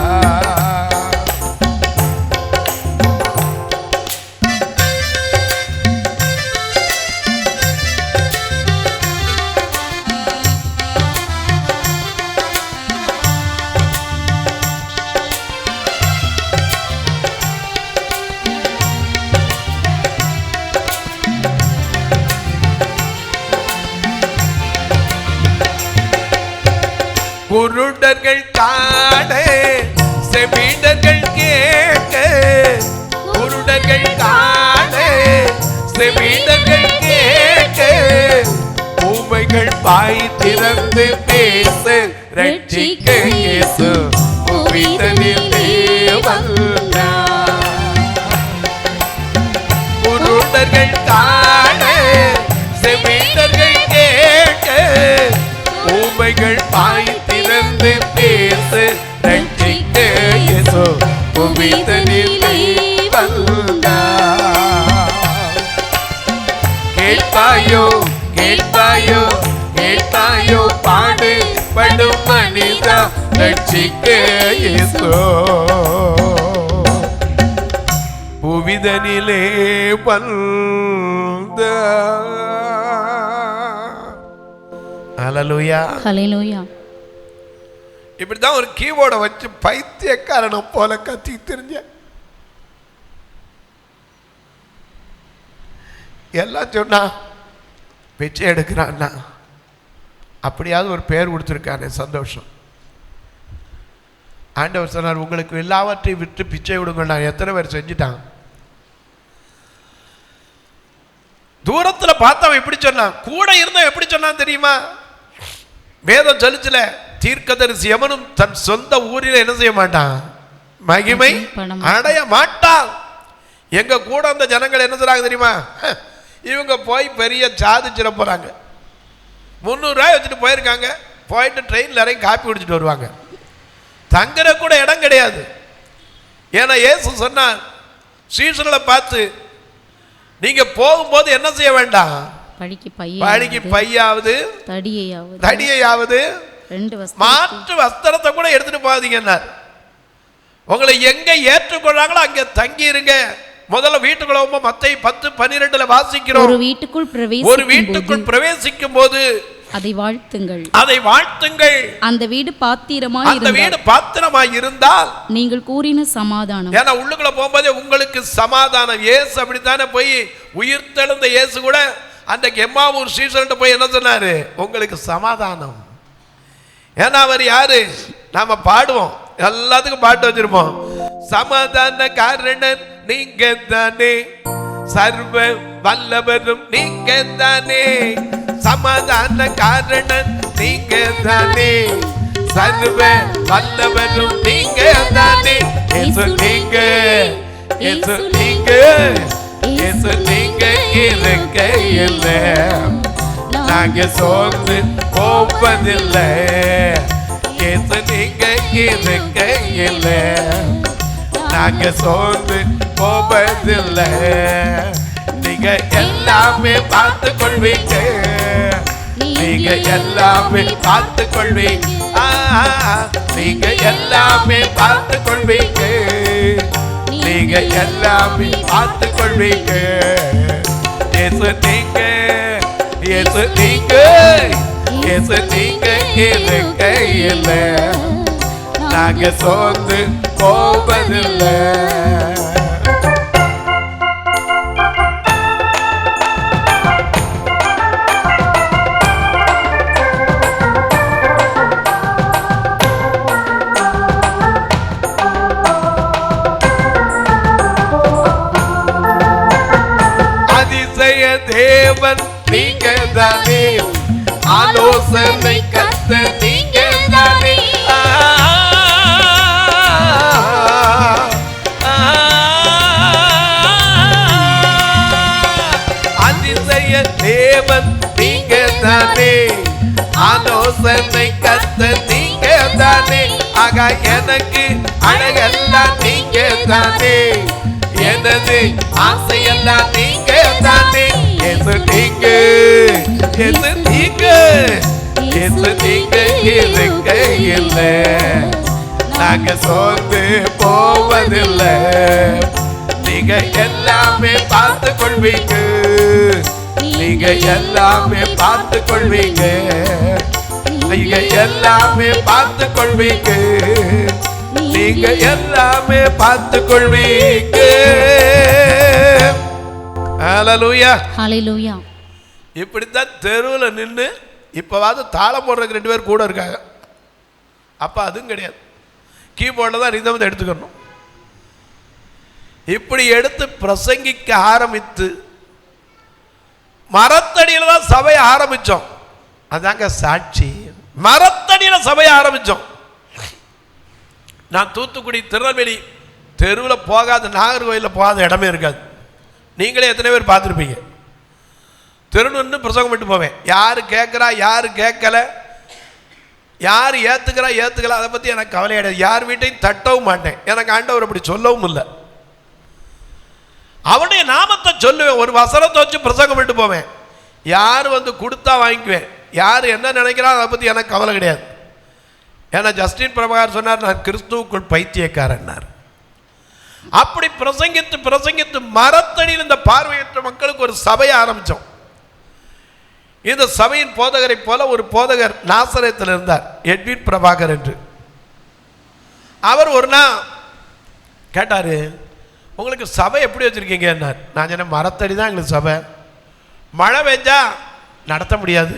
குருடர்கள் காண செவிடர்கள் கேட்க குருடர்கள் காண செவிடர்கள் கேட்க ஊமைகள் வாய் திறந்து பேச ரட்சிக்க இயேசு புவிதனிலே வந்தார். குருடர்கள் காண செவிடர்கள் கேட்க ஊமைகள் வாய் திறந்து பேச ரட்சிக்க இயேசு புவிதனிலே வந்தார். கேட்பாயோ கேட்பாயோ கேட்பாயோ பாடுபடும் மனிதா ரட்சிக்க இயேசு புவிதனிலே வந்தார். ஹல்லேலூயா ஹல்லேலூயா. இப்படிதான் ஒரு கீபோர்டை வச்சு பைத்தியக்காரனை போல கத்தி தெரிஞ்ச எல்லாம் சொன்னா பிச்சை எடுக்கிறான்னா அப்படியாவது ஒரு பேர் கொடுத்துருக்கானே சந்தோஷம். ஆண்டவர் சொன்னார் உங்களுக்கு எல்லாவற்றையும் விட்டு பிச்சை விடுங்க. எத்தனை பேர் செஞ்சுட்டான்? தூரத்துல பார்த்தவன் எப்படி சொன்னான், கூட இருந்த எப்படி சொன்னான் தெரியுமா? வேதம் சொல்லுச்சுல, தீர்க்கதரிசி எவனும் தன் சொந்த ஊரில் என்ன செய்ய மாட்டான், மகிமை அடைய மாட்டான். எங்க கூட அந்த ஜனங்கள் என்ன சொல்றாங்க தெரியுமா? இவங்க போய் பெரிய சாதிச்சிட போறாங்க. 300 ரூபாய் வச்சுட்டு போயிருக்காங்க. போயிட்டு ட்ரெயின்ல இறங்கி காப்பி குடிச்சிட்டு வருவாங்க. தங்குற கூட இடம் கிடையாது. ஏன்னா இயேசு சொன்னார் சீசர்களை பார்த்து, நீங்க போகும்போது என்ன செய்ய வேண்டாம், பழிக்கு பையாவது தடியையாவது மாற்று வஸ்திரத்தை கூட எடுத்துட்டு போகாதீங்கன்னார். உங்களை எங்க ஏற்றுக்கொள்றாங்களோ அங்க தங்கி இருங்க. முதல்ல வீட்டுக்குள்ள மத்தேயு 10:12 வாசிக்கிறோம். ஒரு வீட்டுக்குள் பிரவேசிக்கும் போது அதை வாழ்த்துங்கள். அந்த வீடு பாத்திரமாய் இருந்தால் நீங்கள் கூறின சமாதானம். ஏன்னா உள்ளுக்குள்ள போகும்போது உங்களுக்கு சமாதானம். இயேசு அப்படித்தானே போய் உயிர்த்தெழுந்த இயேசு கூட அன்றைக்கு எம்மாவூர் சீசர்கிட்ட போய் என்ன சொன்னாரு, உங்களுக்கு சமாதானம். ஏன்னா அவர் யாரு, நாம பாடுவோம், எல்லாத்துக்கும் பாட்டு வச்சிருப்போம். சமாதான காரணன் நீங்க தானே, சர்வ வல்லவரும் நீங்க தானே. சமாதான காரணன் நீங்க தானே, சர்வ வல்லவரும் நீங்க தானே. இயேசு நீங்க, இயேசு நீங்க, இயேசு நீங்க இருக்கையில் நாங்க சோர்ந்து போவதில்லை. இயேசு நீங்க இருக்கையில் நாங்க சோர்ந்து போவதில்லை. நீங்க எல்லாமே பார்த்து கொள்வீங்க, நீங்க எல்லாமே பார்த்து கொள்வீங்க. நீங்க எல்லாமே பார்த்து கொள்வீங்க, நீங்க எல்லாமே பார்த்து கொள்வீங்க. இயேசு நீங்க, இயேசு நீங்க, இயேசு நீங்க இருக்கையில நாங்க சோர்ந்து போவதில்லை. தேவன் நீங்க தானே, ஆலோசனை கர்த்தர் நீங்க தானே. அதிசய தேவன் நீங்க தானே, ஆலோசனை கர்த்தர் நீங்க தானே. ஆக எனக்கு அழகெல்லாம் நீங்க தானே, எனது ஆசையெல்லாம் நீங்க தானே. இயேசு நீங்க, இயேசு நீங்க, இயேசு நீங்க இருக்கையில நாங்க சோர்ந்து போவதில்லை. நீங்க எல்லாமே பார்த்து கொள்வீங்க, நீங்க எல்லாமே பார்த்து கொள்வீங்க, நீங்க எல்லாமே பார்த்து கொள்வீங்க, நீங்க எல்லாமே பார்த்து கொள்வீங்க. ஹல்லேலூயா, ஹல்லேலூயா. இப்படித்தான் தெருவில் நின்று இப்போவாது தாளம் போடுறதுக்கு 2 பேர் கூட இருக்காங்க. அப்போ அதுவும் கிடையாது, கீபோர்டில் தான் ரிதம் எடுத்துக்கணும். இப்படி எடுத்து பிரசங்கிக்க ஆரம்பித்து மரத்தடியில் தான் சபையை ஆரம்பித்தோம். அதாங்க சாட்சி, மரத்தடியில் சபையை ஆரம்பித்தோம். நான் தூத்துக்குடி திருநெல்வேலி தெருவில் போகாத, நாகர்கோயிலில் போகாத இடமே இருக்காது. நீங்களே எத்தனை பேர் பார்த்துருப்பீங்க. திருநெல்வேலி பிரசங்கம் பண்ணிட்டு போவேன். யார் கேட்குறா யார் கேட்கல, யார் ஏற்றுக்கிறா ஏற்றுக்கல, அதை பற்றி எனக்கு கவலை கிடையாது. யார் வீட்டையும் தட்டவும் மாட்டேன். எனக்கு ஆண்டவர் அப்படி சொல்லவும் இல்லை. அவனுடைய நாமத்தை சொல்லுவேன், ஒரு வசனத்தை வச்சு பிரசங்கம் பண்ணிட்டு போவேன். யார் வந்து கொடுத்தா வாங்கிக்குவேன், யார் என்ன நினைக்கிறான் அதை பற்றி எனக்கு கவலை கிடையாது. ஏன்னா ஜஸ்டின் பிரபாகர் சொன்னார், நான் கிறிஸ்துவுக்குள் பைத்தியக்காரன்னார். அப்படி பிரசங்கித்து பிரசங்கித்து மரத்தடியில் இந்த பார்வையற்ற மக்களுக்கு ஒரு சபையை ஆரம்பித்தோம். இந்த சபையின் போதகரை போல ஒரு போதகர் நாசரேத்தில் இருந்தார், எட்வின் பிரபாகர் என்று. அவர் ஒரு நாள் கேட்டார், உங்களுக்கு சபை எப்படி வச்சுருக்கீங்க என்னார். நான் சொன்னேன், மரத்தடி தான் எங்களுக்கு சபை. மழை பெஞ்சா நடத்த முடியாது,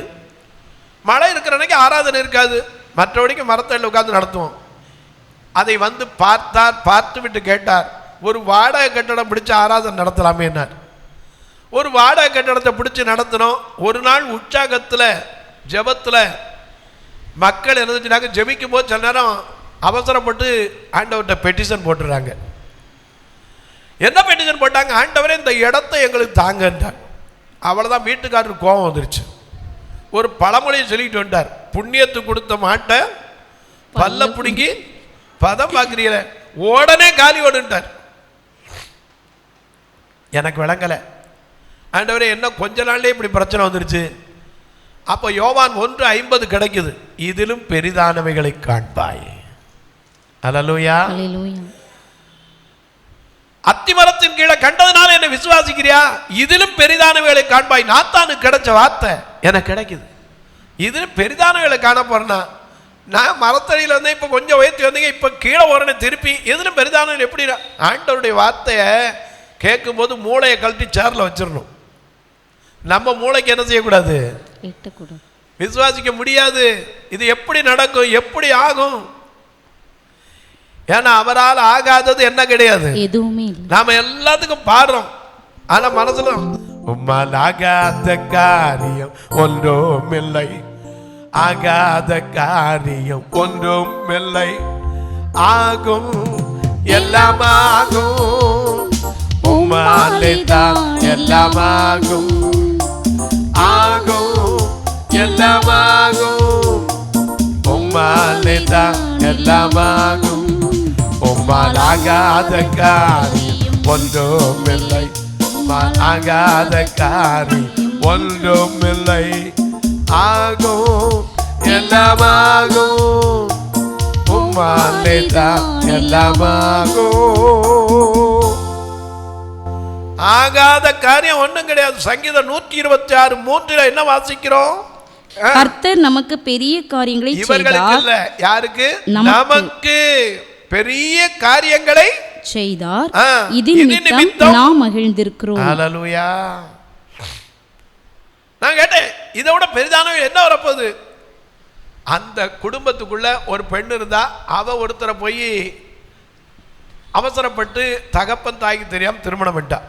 மழை இருக்கிற அன்னைக்கு ஆராதனை இருக்காது, மற்றபடிக்கு மரத்தடியில் உட்காந்து நடத்துவோம். அதை வந்து பார்த்தார், பார்த்து விட்டு கேட்டார், ஒரு வாடகை கட்டடம் பிடிச்சி ஆராதனை நடத்தலாமே என்னார். ஒரு வாடகை கட்டடத்தை பிடிச்சி நடத்தினோம். ஒரு நாள் உற்சாகத்தில் ஜெபத்தில் மக்கள் என்ன செஞ்சாங்க, ஜெபிக்கும் போது சில நேரம் அவசரப்பட்டு ஆண்டவர்கிட்ட பெட்டிஷன் போட்டுறாங்க. என்ன பெட்டிஷன் போட்டாங்க, ஆண்டவரே இந்த இடத்தை எங்களுக்கு தாங்கன்றாங்க. அவ்வளோதான், வீட்டுக்காரருக்கு கோபம் வந்துருச்சு. ஒரு பழமொழியை சொல்லிட்டு வந்தார், புண்ணியத்துக்கு கொடுத்த மாட்டை பல்ல பிடுங்கி பதம் பார்க்குறீங்கள, உடனே காலி ஓடுன்ட்டார். எனக்கு விளங்கலை. ஆண்டவரே என்ன கொஞ்ச நாள்லேயே இப்படி பிரச்சனை வந்துருச்சு. அப்போ யோவான் 1:50 கிடைக்குது, இதிலும் பெரிதானவைகளை காண்பாய். அல்லேலூயா. அத்திமரத்தின் கீழே கண்டதுனால என்ன விசுவாசிக்கிறியா, இதிலும் பெரிதானவைகளை காண்பாய். நாத்தானுக்கு கிடைச்ச வார்த்தை எனக்கு கிடைக்குது. இதிலும் பெரிதானவைகளை காண போறேன்னா, நான் மரத்தடியில் வந்து இப்போ கொஞ்சம் உயர்த்தி வந்தீங்க, இப்போ கீழே உடனே திருப்பி எதிலும் பெரிதானவன் எப்படி. ஆண்டவருடைய வார்த்தையை கேட்கும்போது மூளையை கழட்டி சேரில் வச்சிடணும். நம்ம மூளைக்கு என்ன செய்யக்கூடாது, விசுவாசிக்க முடியாது. இது எப்படி நடக்கும், எப்படி ஆகும்? ஏன்னா அவரால் ஆகாதது என்ன கிடையாது, எதுவுமே. நாம எல்லாத்துக்கும் பாடுறோம், ஆனா மனசுல உம்மால் ஆகாத காரியம் ஒன்றும் இல்லை, ஆகாத காரியம் ஒன்றும் இல்லை, ஆகும் எல்லாம் ஆகும், உம்மாலே தான் எல்லாம் ஆகும், ஆகும் எல்லாம் ஆகும், உம்மாலே தான் எல்லாம் ஆகும், உம்மால் ஆகாத காரியம் ஒன்றும் இல்லை, உம்மால் ஆகாத காரியம் ஒன்றும் இல்லை, ஆகும் எல்லாம் ஆகும். உம்மாலேதான் எல்லாமாகும். ஆகாத காரியம் ஒண்ணும் கிடையாது. சங்கீதம் 126:3 என்ன வாசிக்கிறோம்? கர்த்தர் நமக்கு பெரிய காரியங்களை செய்தார். யாருக்கு? நமக்கு பெரிய காரியங்களை செய்தார். இது நிமித்தம் நாம் மகிழ்ந்திருக்கிறோம். ஹல்லேலூயா. நான் கேட்டேன், இதை விட பெரிதான என்ன வரப்போகுது? அந்த குடும்பத்துக்குள்ள ஒரு பெண் இருந்தா, அவ ஒருத்தரை போய் அவசரப்பட்டு தகப்பன் தாய்க்கு தெரியாம திருமணம் பண்ணிட்டா.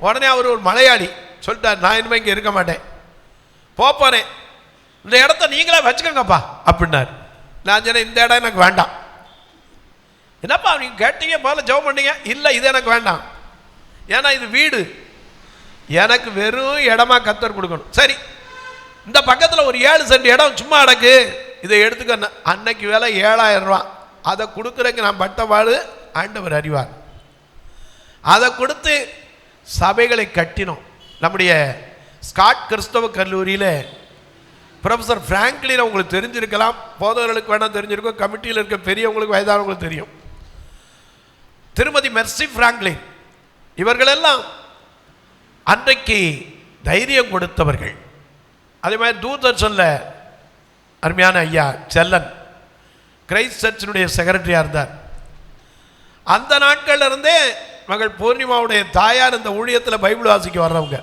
உடனே அவர் ஒரு மலையாளி சொல்லிட்டார், நான் இனிமே இங்கே இருக்க மாட்டேன், போறேன், இந்த இடத்த நீங்களே வச்சுக்கோங்கப்பா அப்படின்னாரு. நான் சொன்னேன், இந்த இடம் எனக்கு வேண்டாம். என்னப்பா நீங்க கேட்டீங்க, முதல்ல ஜெபம் பண்ணீங்க, இல்லை இது எனக்கு வேண்டாம், ஏன்னா இது வீடு, எனக்கு வெறும் இடமா கத்தர் கொடுக்கணும். சரி, இந்த பக்கத்தில் ஒரு 7 சென்ட் இடம் சும்மா அடக்கு, இதை எடுத்துக்க. அன்னைக்கு வேலை 7000 ரூபா. அதை கொடுக்குறதுக்கு நான் பட்ட பாடு ஆண்டவர் அறிவார். அதை கொடுத்து சபைகளை கட்டினோம். நம்முடைய ஸ்காட் கிறிஸ்தவ கல்லூரியில் ப்ரொஃபஸர் ஃப்ராங்க்லின் உங்களுக்கு தெரிஞ்சிருக்கலாம், போதவர்களுக்கு வேணால் தெரிஞ்சிருக்கும், கமிட்டியில் இருக்க பெரியவங்களுக்கு வயதானவங்களுக்கு தெரியும். திருமதி மெர்சி ஃப்ராங்க்லின் இவர்களெல்லாம் அன்றைக்கு தைரியம் கொடுத்தவர்கள். அதே மாதிரி தூர்தர்ஷனில் அருமையான ஐயா செல்லன் கிரைஸ்ட் சர்ச்சினுடைய செக்ரட்டரியாக இருந்தார். அந்த நாட்களில் இருந்தே மகள் பூர்ணிமாவுடைய தாயார் இந்த ஊழியத்தில் பைபிள் வாசிக்க வர்றவங்க.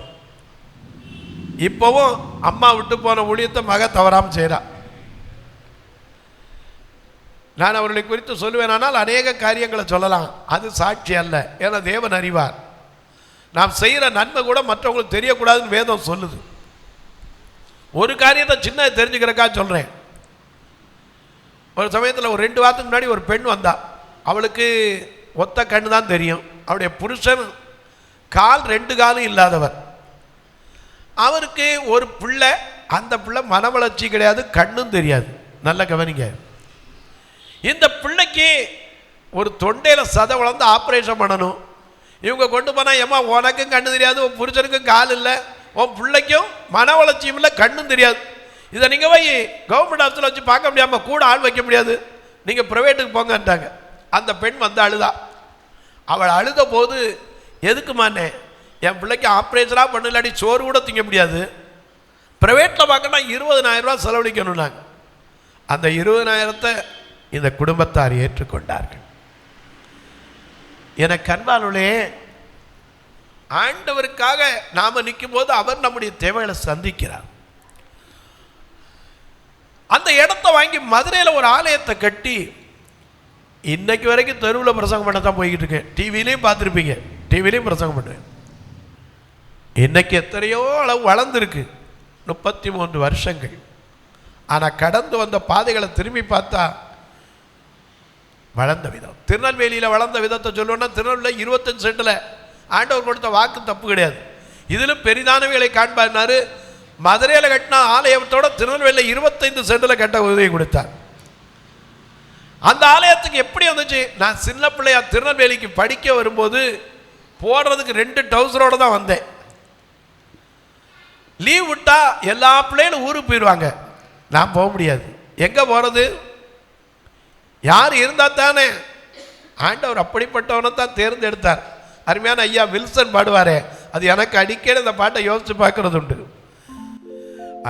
இப்போவும் அம்மா விட்டு போன ஊழியத்தை மக தவறாமல் செய்கிறா. நான் அவர்களை குறித்து சொல்லுவேனால் அநேக காரியங்களை சொல்லலாம், அது சாட்சி அல்ல, ஏன்னா தேவன் அறிவார். நாம் செய்கிற நன்மை கூட மற்றவங்களுக்கு தெரியக்கூடாதுன்னு வேதம் சொல்லுது. ஒரு காரியத்தை சின்ன தெரிஞ்சுக்கிறக்கா சொல்கிறேன். ஒரு சமயத்தில் ஒரு 2 வாரத்துக்கு முன்னாடி ஒரு பெண் வந்தா. அவளுக்கு ஒத்த கண்ணு தான் தெரியும். அவருடைய புருஷன் 2 காலும் இல்லாதவர். அவருக்கு ஒரு பிள்ளை, அந்த பிள்ளை மன வளர்ச்சி கிடையாது, கண்ணும் தெரியாது. நல்ல கவனிங்க. இந்த பிள்ளைக்கு ஒரு தொண்டையில் சதை வளர்ந்து ஆப்ரேஷன் பண்ணணும். இவங்க கொண்டு போனால், ஏம்மா உனக்கும் கண்ணு தெரியாது, உன் புருஷனுக்கும் கால் இல்லை, உன் பிள்ளைக்கும் மன வளர்ச்சியும் இல்லை, கண்ணும் தெரியாது, இதை நீங்கள் போய் கவர்மெண்ட் ஹாஸ்பிட்டல் வச்சு பார்க்க முடியாமல் கூட ஆள் வைக்க முடியாது, நீங்கள் ப்ரைவேட்டுக்கு போங்கன்ட்டாங்க. அந்த பெண் வந்து அழுதா. அவள் அழுத போது, எதுக்குமானே, என் பிள்ளைக்கு ஆப்ரேஷனாக பண்ணலாடி சோறு கூட திங்க முடியாது, ப்ரைவேட்டில் பார்க்கணும்னா 20,000 ரூபா செலவழிக்கணும். நாங்கள் அந்த 20,000 இந்த குடும்பத்தார் ஏற்றுக்கொண்டார்கள். என கண்பாலுளே, ஆண்டவருக்காக நாம நிற்கும் போது அவர் நம்முடைய தேவைகளை சந்திக்கிறார். அந்த இடத்தை வாங்கி மதுரையில் ஒரு ஆலயத்தை கட்டி இன்னைக்கு வரைக்கும் தெருவில் பிரசங்கம் பண்ண தான் போய்கிட்டு இருக்கேன். டிவிலையும் பார்த்துருப்பீங்க, டிவிலையும் பிரசங்கம் பண்ணுவேன். இன்னைக்கு எத்தனையோ அளவு வளர்ந்துருக்கு, 33 வருஷங்கள். ஆனால் கடந்து வந்த பாதைகளை திரும்பி பார்த்தா வளர்ந்த விதம், திருநெல்வேலியில் வளர்ந்த விதத்தை சொல்லணும்னா, திருநெல்வேலியில் 25 சென்டில் ஆண்டவர் கொடுத்த வாக்கு தப்பு கிடையாது. இதிலும் பெரிதானவைகளை காண்பாரு. மதுரையில் கட்டின ஆலயத்தோட திருநெல்வேலியில் 25 சென்டில் கட்ட உதவி கொடுத்தார். அந்த ஆலயத்துக்கு எப்படி வந்துச்சு? நான் சின்ன பிள்ளையா திருநெல்வேலிக்கு படிக்க வரும்போது போடுறதுக்கு 2 டவுசரோடு தான் வந்தேன். லீவ் விட்டா எல்லா பிள்ளைகளும் ஊருக்கு போயிடுவாங்க, நான் போக முடியாது. எங்கே போகிறது? யார் இருந்தால் தானே. ஆண்டவர் அப்படிப்பட்டவனை தான் தேர்ந்தெடுத்தார். அருமையான ஐயா வில்சன் பாடுவாரே, அது எனக்கு அடிக்கடி இந்த பாட்டை யோசிச்சு பார்க்கறது உண்டு.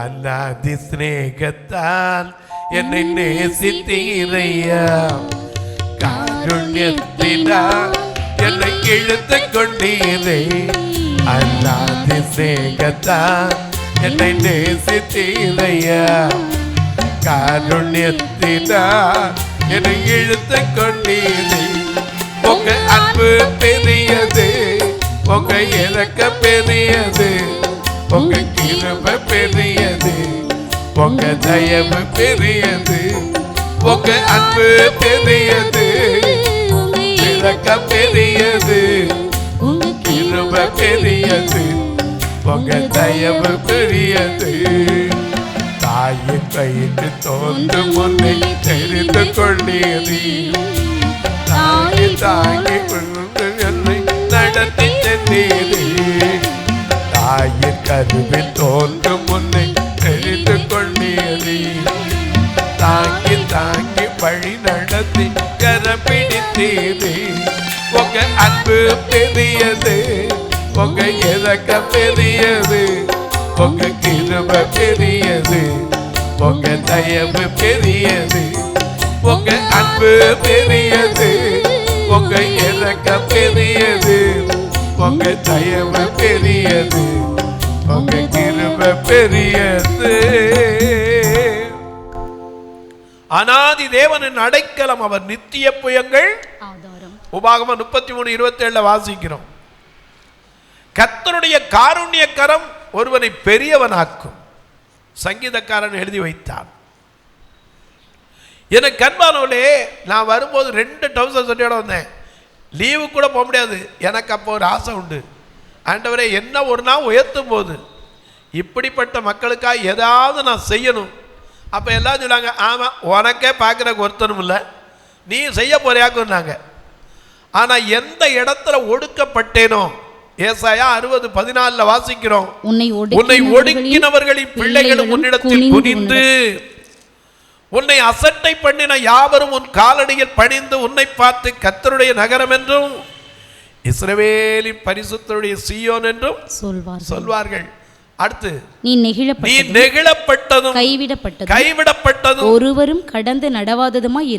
அல்லாதி சிநேகத்தால் என்னை நேசித்தீரையா, காருண்யத்தினால் என்னை இழுத்து கொண்டீரே. அல்லாதி சிநேகத்தால் என்னை நேசித்தீரையா, காருண்யத்தினால் என்னை இழுத்து கொண்டீரே. உங்க அன்பு பெரியது, உங்க இறக்க பெரியது, உங்க கிருபை பெரியது, உங்க தயவு பெரியது, உங்க அன்பு பெரியது, இறக்க பெரியது, கிருபை பெரியது, உங்க தயவு பெரியது. தாயின் வயிற்று தோன்றும் முன்னே தெரிந்து கொண்டீரே, தாங்கி தாங்கி என்னை நடத்தி தந்தீரே. தாயின் கருவில் தோன்றும் முன்னே தெரிந்து கொண்டீரே, தாங்கி தாங்கி வழி நடத்தி பெரியது, உங்க அன்பு பெரியது, உங்க இரக்கம் பெரியது, உங்க கிருபை பெரியது, உங்க தயவு பெரியது, உங்க அன்பு பெரியது, உங்க இரக்கம் பெரியது, உங்க தயவு பெரியது, உங்க கிருபை பெரியது. அநாதி தேவனின் அடைக்கலம், அவர் நித்திய புயங்கள் ஆதாரம். உபாகமம் 33:27 வாசிக்கிறோம். கர்த்தருடைய காருண்ய கரம் ஒருவனை பெரியவனாக்கும், சங்கீதக்காரன் எழுதி வைத்தான். எனக்கு அன்பானவர்களே, நான் வரும்போது 2 டவுசர் சட்டையோட வந்தேன். லீவு கூட போக முடியாது. எனக்கு அப்போ ஒரு ஆசை உண்டு, ஆண்டவரே என்ன ஒரு நாள் உயர்த்தும் போது இப்படிப்பட்ட மக்களுக்காக ஏதாவது நான் செய்யணும். அப்போ எல்லாம் சொன்னாங்க, ஆமாம் உனக்கே பார்க்குறக்கு ஒருத்தனும் இல்லை, நீ செய்ய போறியாக்குன்னாங்க. ஆனால் எந்த இடத்துல ஒடுக்கப்பட்டேனோ, ஏசாயா 60:14 வாசிக்கிறோம், உன்னை ஒடுக்கினவர்களின் பிள்ளைகளும் உன்னிடத்தில் குனிந்து உன்னை அசட்டை பண்ணின யாவரும் உன் காலடியில் பணிந்து உன்னை பார்த்து கர்த்தருடைய நகரம் என்றும் இஸ்ரவேலின் பரிசுத்தருடைய சீயோன் என்றும் சொல்வார்கள். அடுத்து, நீ நெகிழப்பட்டதும் கைவிடப்பட்டதும் ஒருவரும் கடந்து நடவாததுமாய்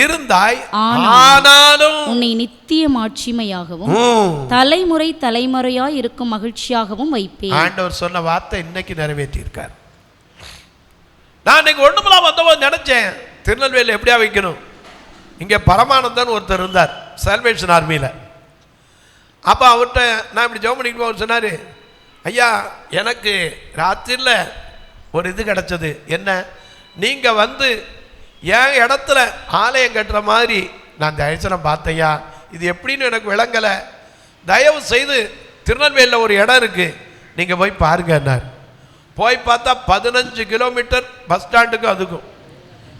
இருந்தாய். ஆனாலும் உன்னை நித்திய மாட்சிமையாகவும் தலைமுறை தலைமுறையாய் இருக்கும் மகிழ்ச்சியாகவும் வைப்பேன். ஆண்டவர் சொன்ன வார்த்தை இன்னைக்கு நிறைவேற்றி இருக்கார். நான் இன்னைக்கு ஒண்ணுமெல்லாம் வந்தபோது நினைச்சேன், திருநெல்வேலியில் எப்படியா வைக்கணும். இங்கே பரமானந்தன் ஒருத்தர் இருந்தார் சால்வேஷன் ஆர்மியில். அப்போ அவர்கிட்ட நான் இப்படி ஜெபம் பண்ணிட்டு அவர் சொன்னார், ஐயா எனக்கு ராத்திரியில் ஒரு இது கிடச்சது. என்ன, நீங்கள் வந்து என் இடத்துல ஆலயம் கட்டுற மாதிரி நான் தரிசனம் பார்த்தையா, இது எப்படின்னு எனக்கு விளங்கலை. தயவு செய்து திருநெல்வேலியில் ஒரு இடம் இருக்குது, நீங்கள் போய் பாருங்கன்னார். போய் பார்த்தா 15 கிலோமீட்டர் பஸ் ஸ்டாண்டுக்கும் அதுக்கும்.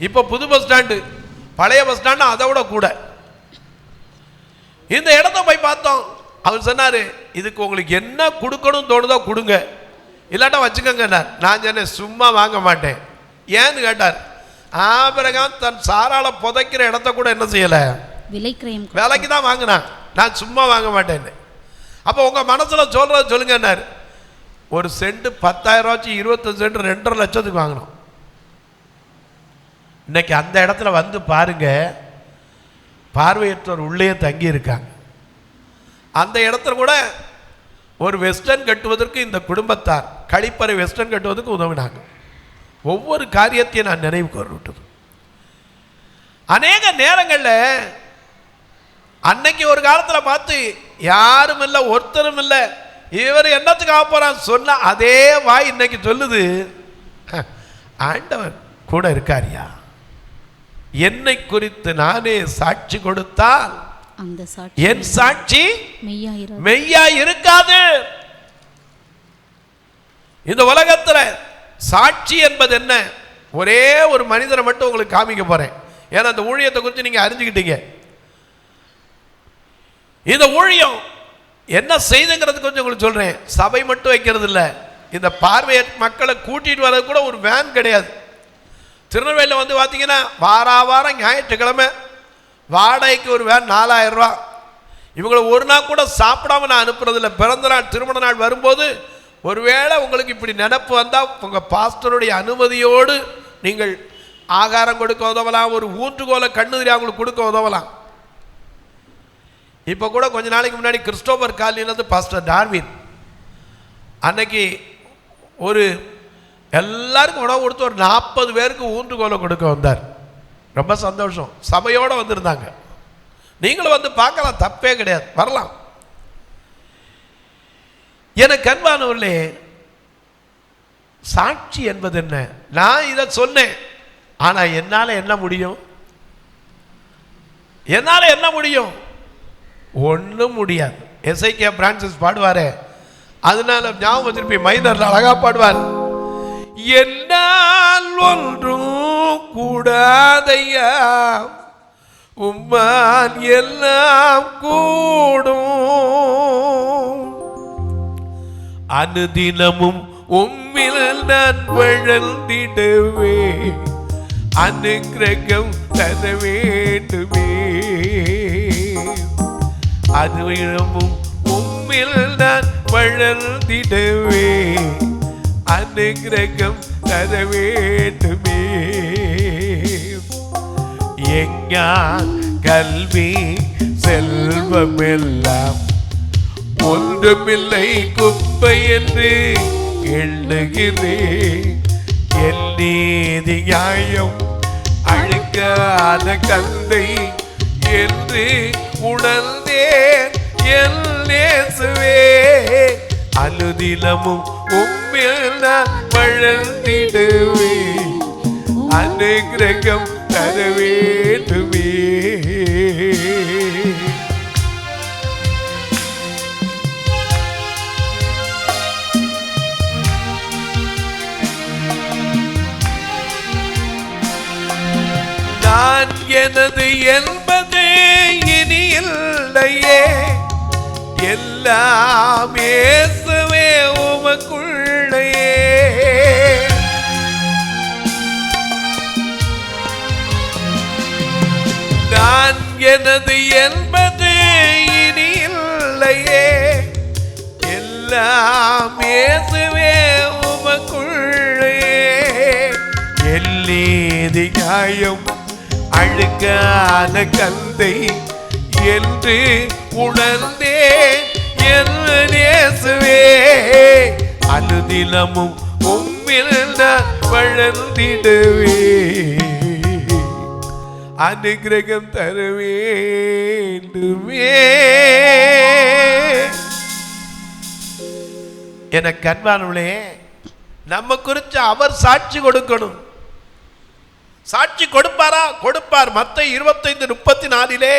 இப்போ புது பஸ் ஸ்டாண்டு, பழைய பஸ் ஸ்டாண்டு அதை விட கூட. இந்த இடத்த போய் பார்த்தோம். அவர் சொன்னார், இதுக்கு உங்களுக்கு என்ன கொடுக்கணும் தோணுதோ கொடுங்க, இல்லாட்டா வச்சுக்கோங்கன்னார். நான் சொன்னேன், சும்மா வாங்க மாட்டேன். ஏன்னு கேட்டார். ஆபிரகாம் தன் சாரால புதைக்கிற இடத்த கூட என்ன செய்யலை, விலைக்கு தான் வாங்கினான். நான் சும்மா வாங்க மாட்டேன்னு. அப்போ உங்கள் மனசில் சொல்கிறத சொல்லுங்கன்னார். ஒரு சென்ட் 10,000 25 சென்ட் 2.5 லட்சத்துக்கு வாங்கினோம். இன்னைக்கு அந்த இடத்துல வந்து பாருங்க, பார்வையற்றோர் உள்ளே தங்கி இருக்காங்க. அந்த இடத்துல கூட ஒரு வெஸ்டர்ன் கட்டுவதற்கு இந்த குடும்பத்தார் கழிப்பறை வெஸ்டர்ன் கட்டுவதற்கு உதவினாங்க. ஒவ்வொரு காரியத்தையும் நான் நினைவு கூறவிட்டது. அநேக நேரங்களில் அன்னைக்கு ஒரு காலத்தில் பார்த்து யாரும் இல்லை, ஒருத்தரும் இல்லை, இவர் என்னத்துக்கு ஆக போறான் சொன்ன அதே வாய் இன்னைக்கு சொல்லுது, ஆண்டவர் கூட இருக்காரியா, என்னை குறித்து நானே சாட்சி கொடுத்தால் என் சாட்சி மெய்யா இருக்காது. இந்த உலகத்துல சாட்சி என்பது என்ன? ஒரே ஒரு மனிதரை மட்டும் உங்களுக்கு காமிக்க போறேன். ஏன்னா அந்த ஊழியத்தை குறித்து நீங்க அறிஞ்சுக்கிட்டீங்க. இந்த ஊழியம் என்ன செய்துங்கிறது கொஞ்சம் உங்களுக்கு சொல்றேன். சபை மட்டும் வைக்கிறது இல்லை, இந்த பார்வைய மக்களை கூட்டிட்டு வர்றது கூட ஒரு வேன் கிடையாது. திருநெல்வேலியில் வந்து பார்த்தீங்கன்னா வாரம் ஞாயிற்றுக்கிழமை வாடகைக்கு ஒரு வேன் 4,000 ரூபா. இவங்களை ஒரு நாள் கூட சாப்பிடாம நான் அனுப்புறதில்லை. பிறந்த நாள் திருமண நாள் வரும்போது ஒருவேளை உங்களுக்கு இப்படி நினப்பு வந்தால் உங்கள் பாஸ்டருடைய அனுமதியோடு நீங்கள் ஆகாரம் கொடுக்க உதவலாம், ஒரு ஊற்றுகோலை கண்ணுதிரி அவங்களுக்கு கொடுக்க உதவலாம். இப்போ கூட கொஞ்ச நாளைக்கு முன்னாடி கிறிஸ்டோபர் காலனிலேருந்து பாஸ்டர் டார்வின் அன்னைக்கு ஒரு எல்லாருக்கும் உணவு கொடுத்து ஒரு 40 பேருக்கு ஊன்றுகோலை கொடுக்க வந்தார். ரொம்ப சந்தோஷம். சபையோடு வந்திருந்தாங்க. நீங்களும் வந்து பார்க்கலாம், தப்பே கிடையாது, வரலாம். எனக்கு அன்பானவர்களே, சாட்சி என்பது என்ன? நான் இதை சொன்னேன், ஆனால் என்னால் என்ன முடியும்? என்னால் என்ன முடியும்? ஒன்றும் முடியாது. எஸ்ஐகே பிரான்சிஸ் பாடுவாரே, அதனால ஞாபகம் வச்சிருப்பி, மைனர்ல அழகா பாடுவார், என்னால் ஒன்றும் கூடாதையா, உம்மால் எல்லாம் கூடும், அனுதினமும் உம்மில் நான் வளர்ந்திடுவே, அனுக்கிரகம் தர வேண்டுமே. அதுவும் உம்மில் நான் வளர்ந்திடவே அனுக்கிரகம் தர வேண்டுமே. எஞ்ஞான் கல்வி செல்வமெல்லாம் ஒன்றுமில்லை குப்பை என்று எண்ணுகிறேன். என் நீதி நியாயம் அழுக்காத கந்தை என்று உணர்ந்தேன் என் இயேசுவே. அனுதினமும் உம்மில் நான் வளர்ந்திடுவே அனுக்கிரகம் தர வேண்டுமே. நான் எனது என்பதே இனி இல்லையே, எல்லாம் இயேசுவே உமக்குள்ளேயே. நான் எனது என்பது இனி இல்லையே, எல்லாம் இயேசுவே உமக்குள்ளேயே. என் நீதி நியாயம் அழுக்கான கந்தை என்று உணர்ந்தேன் என் இயேசுவே. அனுதினமும் உம்மில் நான் வளர்ந்திடுவே அனுக்கிரகம் தர வேண்டுமே. எனக்கு அன்பானவர்களே, நம்ம குறித்து அவர் சாட்சி கொடுக்கணும். சாட்சி கொடுப்பாரா? கொடுப்பார். மத்தேயு 25:34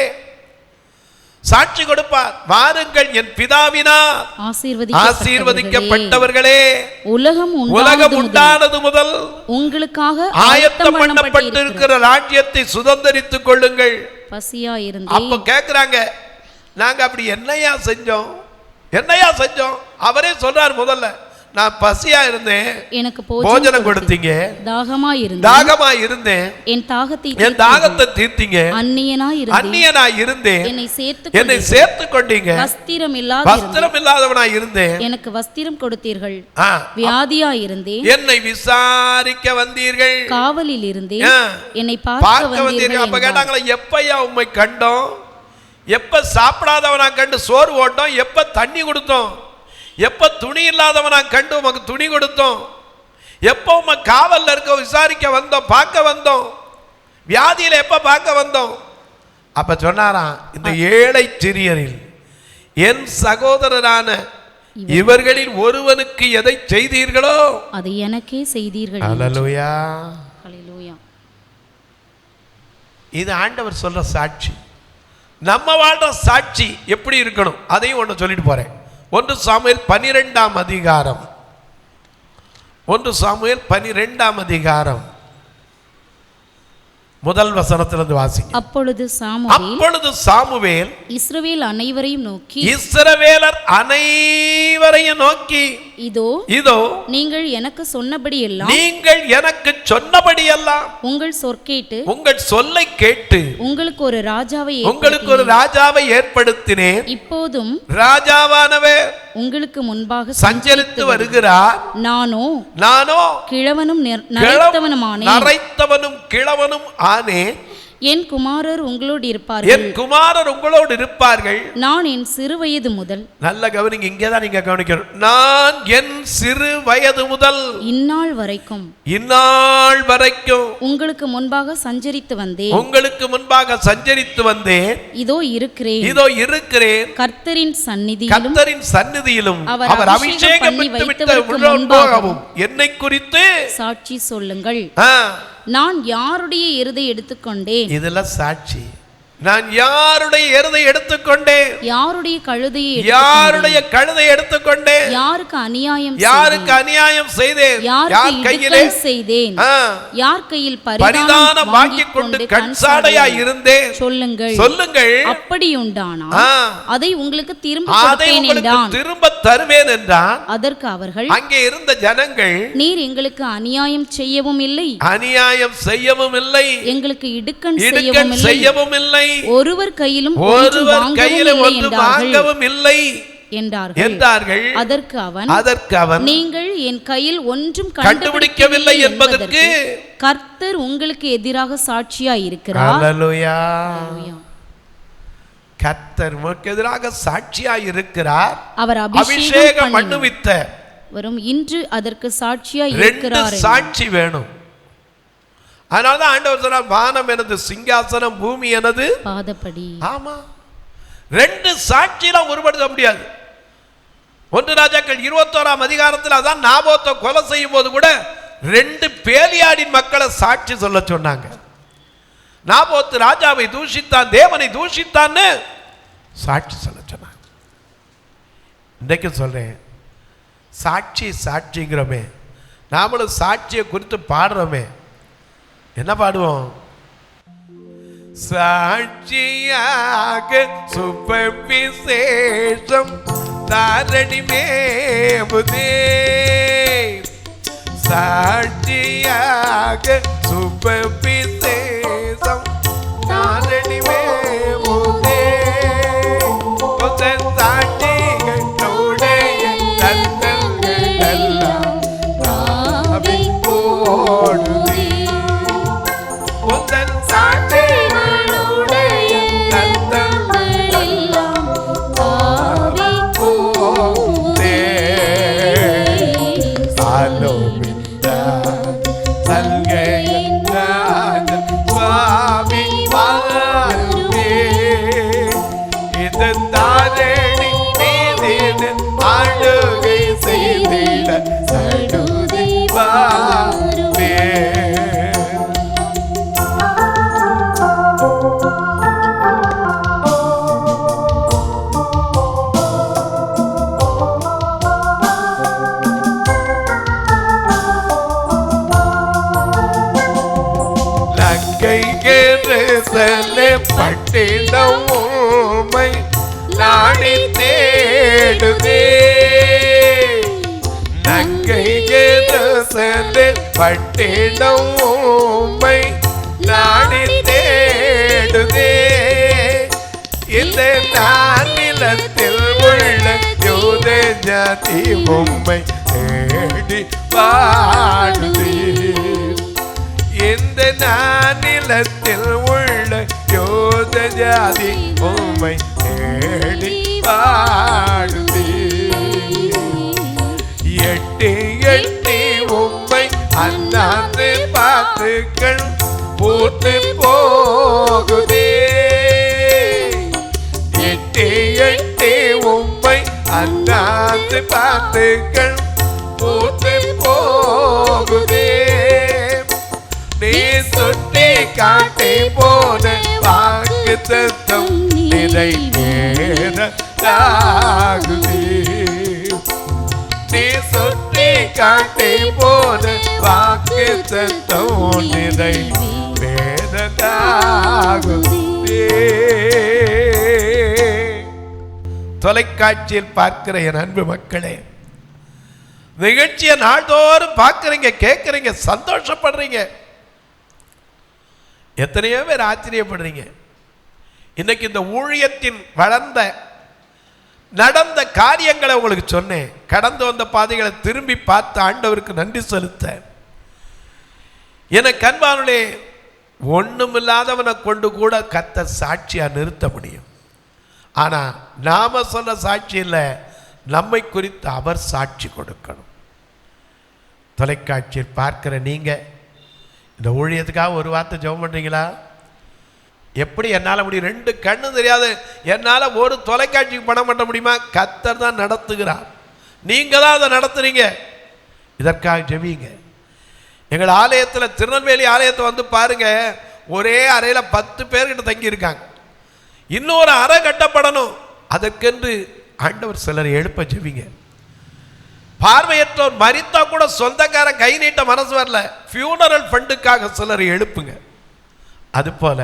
சாட்சி கொடுப்பார். வாருங்கள் என் பிதாவினால் ஆசீர்வதிக்கப்பட்டவர்களே, உலகம் உண்டானது முதல் உங்களுக்காக ஆயத்தம் பண்ணப்பட்டிருக்கிற ராஜ்யத்தை சுதந்தரித்துக் கொள்ளுங்கள். அப்ப கேக்குறாங்க, நாங்க அப்படி என்னையா செஞ்சோம்? அவரே சொல்றார், முதல்ல நான் பசியா இருந்தேன், எனக்கு போஜனம் கொடுத்தீங்க. தாகமா இருந்தேன், என் தாகத்தை தீர்த்தீங்க. அந்நியனா இருந்தேன், என்னை சேர்த்து கொண்டீங்க. வஸ்திரம் இல்லாதவனாய் இருந்தேன், எனக்கு வஸ்திரம் கொடுத்தீர்கள். வியாதியா இருந்தேன், என்னை விசாரிக்க வந்தீர்கள். காவலில் இருந்தேன், என்னை பார்க்க வந்தீர்கள். அப்ப கேட்டாங்களா, எப்பயா உம்மை கண்டோம்? எப்ப சாப்பிடாதவனா கண்டு சோறு ஓட்டோம்? எப்ப தண்ணி கொடுத்தோம்? எப்ப துணி இல்லாதவனா கண்டு உமக்கு துணி கொடுத்தோம்? எப்ப உம காவல்ல இருக்க விசாரிக்க வந்தோம், பார்க்க வந்தோம்? வியாதியில எப்ப பார்க்க வந்தோம்? அப்ப சொன்னாராம், இந்த ஏழை சிறியரில் என் சகோதரரான இவர்களில் ஒருவனுக்கு எதை செய்தீர்களோ அதை எனக்கே செய்தீர்கள். ஹல்லேலூயா, ஹல்லேலூயா. இது ஆண்டவர் சொல்ற சாட்சி. நம்ம வாழ்ற சாட்சி எப்படி இருக்கணும் அதையும் ஒன்று சொல்லிட்டு போறேன். 1 சாமுவேல் 12ஆம் அதிகாரம், 1 சாமுவேல் 12ஆம் அதிகாரம் முதல் வசனத்திலிருந்து வாசிங்க. அப்பொழுது சாமுவேல் இஸ்ரவேலர் அனைவரையும் நோக்கி இதோ நீங்கள் எனக்கு சொன்னபடியெல்லாம் உங்கள் சொல்லை கேட்டு உங்களுக்கு ஒரு ராஜாவை ஏற்படுத்தினேன். இப்போதும் ராஜாவானவர் உங்களுக்கு முன்பாக சஞ்சரித்து வருகிறார். நானோ கிழவனும் கிழவனும் ஆனேன். என் குமாரர் உங்களோடு இருப்பார்கள். நான் என் சிறு வயது முதல், நல்ல கவனிங்க, இங்கேதான் நீங்க கவனிக்கணும். நான் என் சிறு வயது முதல் இந்நாள் வரைக்கும் உங்களுக்கு முன்பாக சஞ்சரித்து வந்தேன். இதோ இருக்கிறேன். கர்த்தரின் சந்நிதியிலும் அவர் அபிஷேகம் பெற்றவருக்கு முன்பாகவும் என்னை குறித்து சாட்சி சொல்லுங்கள். நான் யாருடைய எருதை எடுத்துக்கொண்டேன்? இதெல்லாம் சாட்சி. நான் யாருடைய எருதை எடுத்துக்கொண்டேன்? யாருடைய கழுதை எடுத்துக்கொண்டேன்? யாருக்கு அநியாயம் செய்தேன்? யார் கையிலே செய்தேன்? யார் கையில் பரிதானம் வாங்கிக் கொண்டு கண்சாடையாய் இருந்தேன்? சொல்லுங்கள். அப்படி உண்டானா அதை உங்களுக்கு திரும்ப தருவேன் என்றான். அதற்கு அவர்கள், அங்கே இருந்த ஜனங்கள், நீர் எங்களுக்கு அநியாயம் செய்யவும் இல்லை, எங்களுக்கு இடுக்கண் செய்யவும் இல்லை. இல்லை, ஒருவர் கையிலும் ஒன்று வாங்கவும் இல்லை என்றார்கள். அதற்கு அவன் நீங்கள் என் கையில் ஒன்றும் கண்டுபிடிக்கவில்லை என்பதற்கு கர்த்தர் உங்களுக்கு எதிராக சாட்சியாய் இருக்கிறார். அல்லேலூயா. கர்த்தர் உங்களுக்கு எதிராக சாட்சியாய் இருக்கிறார். அவர் அபிஷேகம் பண்ணுவித்த வரும் இன்று அதற்கு சாட்சியாய் இருக்கிறார். சாட்சி வேணும். அதனால தான் ஆண்டவர் சொன்னார், வானம் எனது சிங்காசனம், பூமி எனது பாதப்படி. ஆமா, ரெண்டு சாட்சியெல்லாம் ஒருபடுத்த முடியாது. 1 ராஜாக்கள் 21ஆம் அதிகாரத்தில் அதான் நாபோத்தை கொலை செய்யும் போது கூட 2 பேலியாடின் மக்களை சாட்சி சொல்ல சொன்னாங்க. நாபோத்து ராஜாவை தூஷித்தான், தேவனை தூஷித்தான்னு சாட்சி சொல்ல சொன்னாங்க. இன்றைக்கு சொல்றேன், சாட்சிங்கிறோமே, நாமளும் சாட்சியை குறித்து பாடுறோமே. என்ன பாடுவோம்? சாட்சியாக சுபவிசேஷம் தாரணி மேபுதே, சாட்சியாக சுபவிசேஷம் தாரணி மேபுதே, சாட்சிகளுடைய தந்தங்கள் எல்லாம் நாவி போடுதே, உந்தன் சாட்சிகளுடைய தந்தங்கள் எல்லாம் நாவி போடுதே. ஆலோமிந்த சல்கையன் சுவாமி வாருவே, இது தாரணி மீது ஆளுகை செய்திட சடுதி வாருவே. பட்டிடம் உம்மை நாடி தேடுதே, நங்கை பட்டிடம் உம்மை நாடி தேடுதே, இந்த நானிலத்தில் உள்ள யூத ஜாதி உம்மை தேடி பாடுதே, இந்த நானிலத்தில் உள்ள யோத ஜாதி உம்மை தேடி பாடுதே, எட்டி எட்டி உம்மை அண்ணாந்து பார்த்துக்கள் பூத்து போகுதே, எட்டி எட்டி உம்மை அண்ணாந்து பார்த்துக்கள் பூத்து போகுதே, நீ சுட்டி காட்டி போன வாக்குத்தத்தம் நிறைவேறதாகுதே, நீ சுட்டி காட்டி போன வாக்குத்தத்தம் நிறைவேறதாகுதே. தொலைக்காட்சியில் பார்க்கிற என் அன்பு மக்களே, நிகழ்ச்சியை நாள்தோறும் பார்க்குறீங்க, கேட்குறீங்க, சந்தோஷப்படுறீங்க, எத்தனையோ பேர் ஆச்சரியப்படுறீங்க. இன்னைக்கு இந்த ஊழியத்தின் நடந்த காரியங்களை உங்களுக்கு சொன்னேன். கடந்து வந்த பாதைகளை திரும்பி பார்த்து ஆண்டவருக்கு நன்றி செலுத்த, என கண்பானுடைய ஒண்ணுமில்லாதவனை கொண்டு கூட கர்த்தர் சாட்சியா நிறுத்த முடியும். ஆனா நாம சொன்ன சாட்சி இல்லை, நம்மை குறித்து அவர் சாட்சி கொடுக்கணும். தொலைக்காட்சியில் பார்க்கிற நீங்க இந்த ஊழியத்துக்காக ஒரு வார்த்தை ஜெபம் பண்றீங்களா? எப்படி என்னால் முடியும்? 2 கண்ணு தெரியாது, என்னால் ஒரு தொலைக்காட்சிக்கு பணம் பண்ண முடியுமா? கர்த்தர் தான் நடத்துகிறார், நீங்க தான் அதை நடத்துறீங்க. இதற்காக ஜெபிங்க. எங்கள் ஆலயத்தில், திருநெல்வேலி ஆலயத்தை வந்து பாருங்க, ஒரே அறையில் 10 பேர்கிட்ட தங்கி இருக்காங்க. இன்னொரு அறை கட்டப்படணும், அதற்கென்று ஆண்டவர் சிலரை எழுப்ப ஜெபிங்க. பார்வையற்றோர் மரித்தா கூட சொந்தக்காரன் கை நீட்ட மனசு வரல, ஃபியூனரல் ஃபண்டுக்காக சிலரை எழுப்புங்க. அதுபோல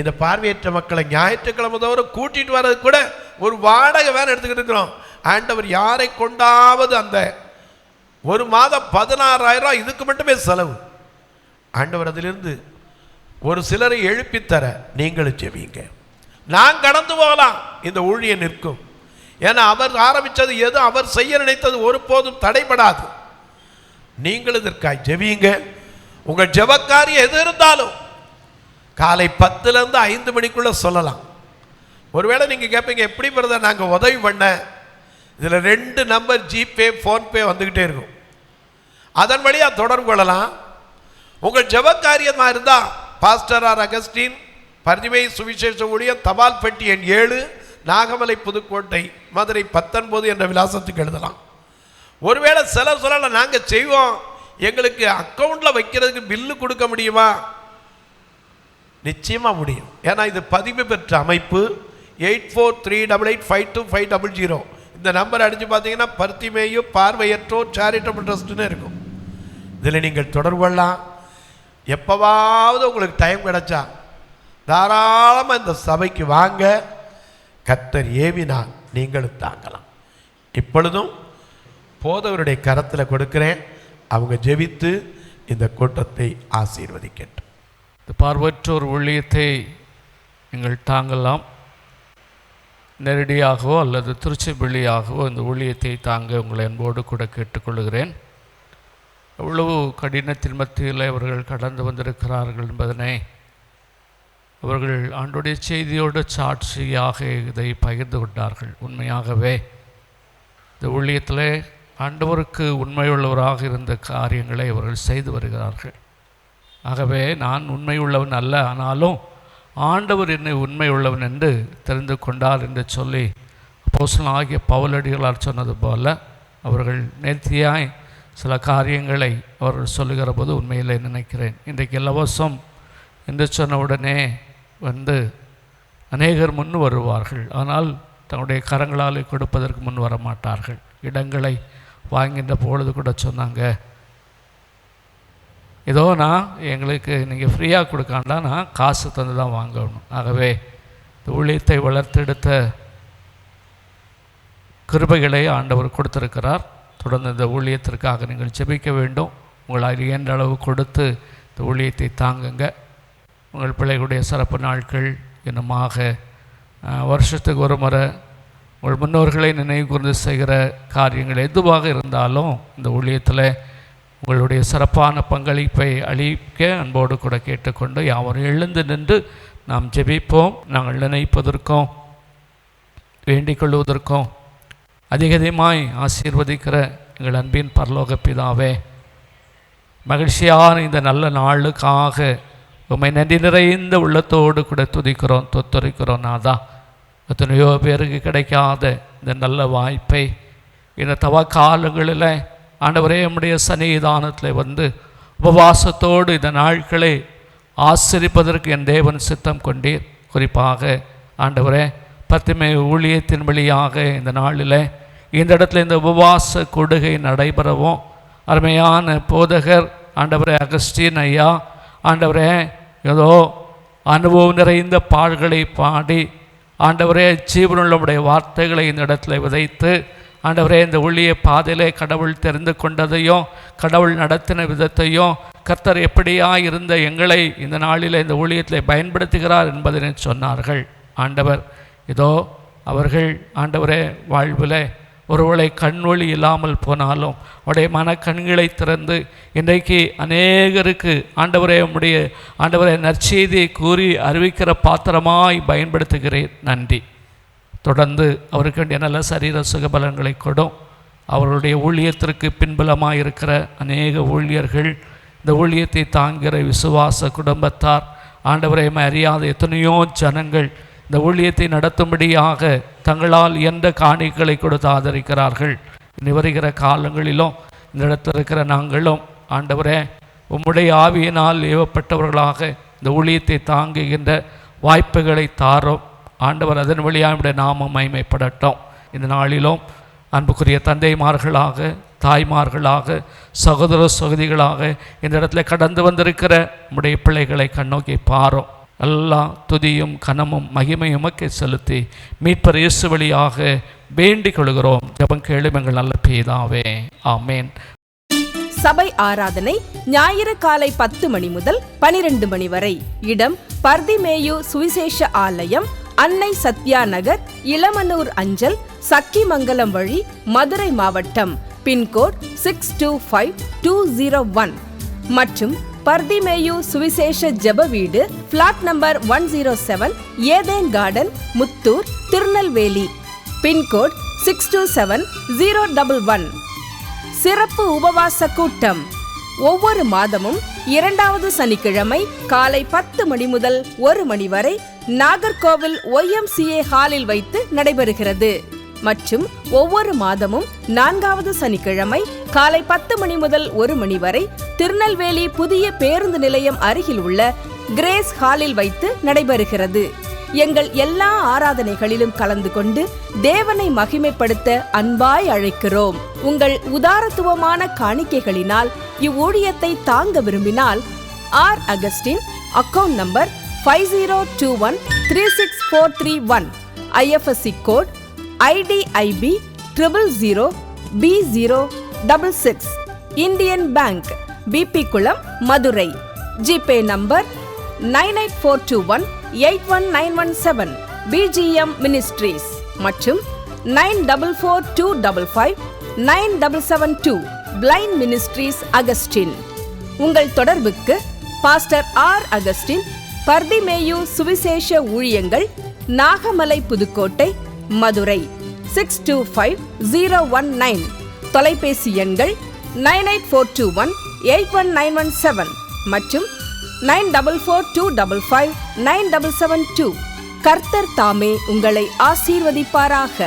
இந்த பார்வையற்ற மக்களை ஞாயிற்றுக்கிழமை தோறும் கூட்டிட்டு வர்றது கூட ஒரு வாடகை வேற எடுத்துக்கிட்டு இருக்கிறோம். ஆண்டவர் யாரை கொண்டாவது அந்த ஒரு மாதம் 16,000 இதுக்கு மட்டுமே செலவு. ஆண்டவர் அதிலிருந்து ஒரு சிலரை எழுப்பித்தர நீங்களும் ஜெபிங்க. நான் கடந்து போகலாம், இந்த ஊழியம் நிற்கும். ஏன்னா அவர் ஆரம்பித்தது எது, அவர் செய்ய நினைத்தது ஒருபோதும் தடைபடாது. நீங்கள் இதற்காக ஜெபிங்க. உங்கள் ஜெபக்காரியம் எது இருந்தாலும் காலை 10லேருந்து 5 மணிக்குள்ளே சொல்லலாம். ஒருவேளை நீங்கள் கேட்பீங்க, எப்படி பிரதர் நாங்கள் உதவி பண்ண? இதில் 2 நம்பர் ஜிபே ஃபோன்பே வந்துக்கிட்டே இருக்கும். அதன் வழியாக தொடர்பு கொள்ளலாம். உங்கள் ஜெபக்காரியமாக இருந்தால் பாஸ்டர் ஆர் அகஸ்டின், பரிதிமை சுவிசேஷ ஊழியம், தபால் பெட்டி எண் 7, நாகமலை, புதுக்கோட்டை, மதுரை 19 என்ற விலாசத்துக்கு எழுதலாம். ஒருவேளை சிலர் சொல்லலாம், நாங்கள் செய்வோம், எங்களுக்கு அக்கௌண்ட்டில் வைக்கிறதுக்கு பில்லு கொடுக்க முடியுமா? நிச்சயமாக முடியும். ஏன்னா இது பதிவு பெற்ற அமைப்பு. 8438852500 இந்த நம்பர் அடித்து பார்த்தீங்கன்னா பர்த்திமேயு பார்வையற்றோர் சேரிட்டபிள் ட்ரஸ்ட்னு இருக்கும். இதில் நீங்கள் தொடர்பு கொள்ளலாம். எப்போவாவது உங்களுக்கு டைம் கிடைச்சா தாராளமாக இந்த சபைக்கு வாங்க. கர்த்தர் ஏவினால் நீங்களும் தாங்கலாம். இப்பொழுதும் போதவருடைய கரத்தில் கொடுக்கிறேன். அவங்க ஜெபித்து இந்த கூட்டத்தை ஆசீர்வதிக்கட்டும். இந்த பார்வையற்றோர் ஊழியத்தை நீங்கள் தாங்கலாம். நேரடியாகவோ அல்லது திருச்சிபள்ளியாகவோ இந்த ஊழியத்தை தாங்க உங்களை அன்போடு கூட கேட்டுக்கொள்கிறேன். எவ்வளவு கடினத்தின் மத்தியில் அவர்கள் கடந்து வந்திருக்கிறார்கள் என்பதனை அவர்கள் ஆண்டுடைய செய்தியோடு சாட்சியாக இதை பகிர்ந்து கொண்டார்கள். உண்மையாகவே இந்த ஊழியத்தில் ஆண்டவருக்கு உண்மையுள்ளவராக இருந்த காரியங்களை அவர்கள் செய்து வருகிறார்கள். ஆகவே நான் உண்மையுள்ளவன் அல்ல, ஆனாலும் ஆண்டவர் என்னை உண்மையுள்ளவன் என்று தெரிந்து கொண்டார் என்று சொல்லி அப்போஸ்தலனாகிய பவுலடிகளார் சொன்னது போல அவர்கள் நேர்த்தியாய் சில காரியங்களை அவர்கள் சொல்லுகிற போது உண்மையிலே நினைக்கிறேன். இன்றைக்கு இலவசம் என்று சொன்ன உடனே வந்து அநேகர் முன் வருவார்கள், ஆனால் தன்னுடைய கரங்களால் கொடுப்பதற்கு முன் வர மாட்டார்கள். இடங்களை வாங்கின்ற பொழுது கூட சொன்னாங்க, ஏதோ நான் எங்களுக்கு நீங்கள் ஃப்ரீயாக கொடுக்காண்டா நான் காசு தந்து தான் வாங்கணும். ஆகவே இந்த ஊழியத்தை வளர்த்தெடுத்த கிருபைகளை ஆண்டவர் கொடுத்திருக்கிறார். தொடர்ந்து இந்த ஊழியத்திற்காக நீங்கள் ஜெபிக்க வேண்டும். உங்களால் இயன்ற அளவு கொடுத்து இந்த ஊழியத்தை தாங்குங்க. உங்கள் பிள்ளைகளுடைய சிறப்பு நாட்கள் என்னமாக வருஷத்துக்கு ஒரு முறை உங்கள் முன்னோர்களை நினைவு கூர்ந்து செய்கிற காரியங்கள் எதுவாக இருந்தாலும் இந்த ஊழியத்தில் உங்களுடைய சிறப்பான பங்களிப்பை அளிக்க அன்போடு கூட கேட்டுக்கொண்டு யாவரும் எழுந்து நின்று நாம் ஜெபிப்போம். நாங்கள் நினைப்பதற்கும் வேண்டிக் கொள்வதற்கும் அதிகமாய் ஆசீர்வதிக்கிற எங்கள் அன்பின் பரலோக பிதாவே, மகிழ்ச்சியான இந்த நல்ல நாளுக்காக உம்மை நன்றி நிறைந்த உள்ளத்தோடு கூட துதிக்கிறோம், தொத்துரைக்கிறோம். நாதா, எத்தனையோ பேருக்கு கிடைக்காத இந்த நல்ல வாய்ப்பை இந்த தவ காலங்களில் ஆண்டவரே நம்முடைய சன்னிதானத்தில் வந்து உபவாசத்தோடு இந்த நாட்களை ஆசரிப்பதற்கு என் தேவன் சித்தம் கொண்டீர். குறிப்பாக ஆண்டவரே பத்திமை ஊழியத்தின் வழியாக இந்த நாளில் இந்த இடத்துல இந்த உபவாச கொடுகை நடைபெறவும் அருமையான போதகர் ஆண்டவரே அகஸ்டின் ஐயா ஆண்டவரே ஏதோ அனுபவம் நிறைந்த பாடல்களை பாடி ஆண்டவரே ஜீவனுள்ளவுடைய வார்த்தைகளை இந்த இடத்துல விதைத்து ஆண்டவரே இந்த ஊழிய பாதையிலே கடவுள் தெரிந்து கொண்டதையும் கடவுள் நடத்தின விதத்தையும் கர்த்தர் எப்படியா இருந்த எங்களை இந்த நாளில் இந்த ஊழியத்தில் பயன்படுத்துகிறார் என்பதனை சொன்னார்கள். ஆண்டவர் இதோ அவர்கள் ஆண்டவரே வாழ்வில் ஒருவேளை கண்ணொளி இல்லாமல் போனாலும் அவருடைய மனக்கண்களை திறந்து இன்றைக்கு அநேகருக்கு ஆண்டவரே உம்முடைய ஆண்டவரே நற்செய்தியை கூறி அறிவிக்கிற பாத்திரமாய் பயன்படுத்துகிறேன். நன்றி. தொடர்ந்து அவருக்கு வேண்டிய நல்ல சரீர சுகபலன்களை கொடும். அவர்களுடைய ஊழியத்திற்கு பின்புலமாக இருக்கிற அநேக ஊழியர்கள், இந்த ஊழியத்தை தாங்குகிற விசுவாச குடும்பத்தார், ஆண்டவரை அறியாத எத்தனையோ ஜனங்கள் இந்த ஊழியத்தை நடத்தும்படியாக தங்களால் எந்த காணிக்கைகளை கொடுத்து ஆதரிக்கிறார்கள். இனி வருகிற காலங்களிலும் இந்த இடத்தில் இருக்கிற நாங்களும் ஆண்டவரே உம்முடைய ஆவியினால் ஏவப்பட்டவர்களாக இந்த ஊழியத்தை தாங்குகின்ற வாய்ப்புகளை தாரோம். ஆண்டவர் அதன் வழியாக நாமம் மகிமைப்படட்டும். இந்த நாளிலும் அன்புக்குரிய தந்தைமார்களாக, தாய்மார்களாக, சகோதர சகோதரிகளாக இந்த இடத்துல கடந்து வந்திருக்கிற நம்முடைய பிள்ளைகளை கண்ணோக்கி பாரோம். எல்லா துதியும் கனமும் மகிமையும் உமக்கே செலுத்தி மீட்பர் இயேசு வழியாக வேண்டிக் கொள்கிறோம். ஜெபம் கேளும் எங்கள் நல்ல பிதாவே. ஆமேன். சபை ஆராதனை ஞாயிறு காலை 10 மணி முதல் 12 மணி வரை. இடம் பர்திமேயு சுவிசேஷ ஆலயம், அன்னை சத்யா நகர், இளமனூர் அஞ்சல், சக்கிமங்கலம் வழி, மதுரை மாவட்டம். பின்கோட் 625201 மற்றும் பர்திமேயு சுவிசேஷ ஜெப வீடு, flat number 107, Eden garden, Muthur, Tirunelveli. Pincode 627011. சிறப்பு உபவாச கூட்டம் ஒவ்வொரு மாதமும் 2வது சனிக்கிழமை காலை 10 மணி முதல் 1 மணி வரை நாகர்கோவில் YMCA ஹாலில் வைத்து நடைபெறுகிறது. மற்றும் ஒவ்வொரு மாதமும் 4வது சனிக்கிழமை காலை 10 மணி முதல் 1 மணி வரை திருநெல்வேலி புதிய பேருந்து நிலையம் அருகில் உள்ள கிரேஸ் ஹாலில் வைத்து நடைபெறுகிறது. எங்கள் எல்லா ஆராதனைகளிலும் கலந்து கொண்டு தேவனை மகிமைப்படுத்த அன்பாய் அழைக்கிறோம். உங்கள் உதாரத்துவமான காணிக்கைகளினால் இவ்வூழியத்தை தாங்க விரும்பினால் R. Augustin, account number 5021364331, IFSC code IDIB 000B066, Indian bank, BP Kulam, Madurai. GPay number 9842181917, BGM ministries மற்றும் 9442559772, பிளைண்ட் மினிஸ்ட்ரீஸ் அகஸ்டின். உங்கள் தொடர்புக்கு பாஸ்டர் R. அகஸ்டின், பர்திமேயு சுவிசேஷ ஊழியங்கள், நாகமலை, புதுக்கோட்டை, மதுரை 625019. தொலைபேசி எண்கள் 9842181917 மற்றும் 9442559772. கர்த்தர் தாமே உங்களை ஆசீர்வதிப்பாராக.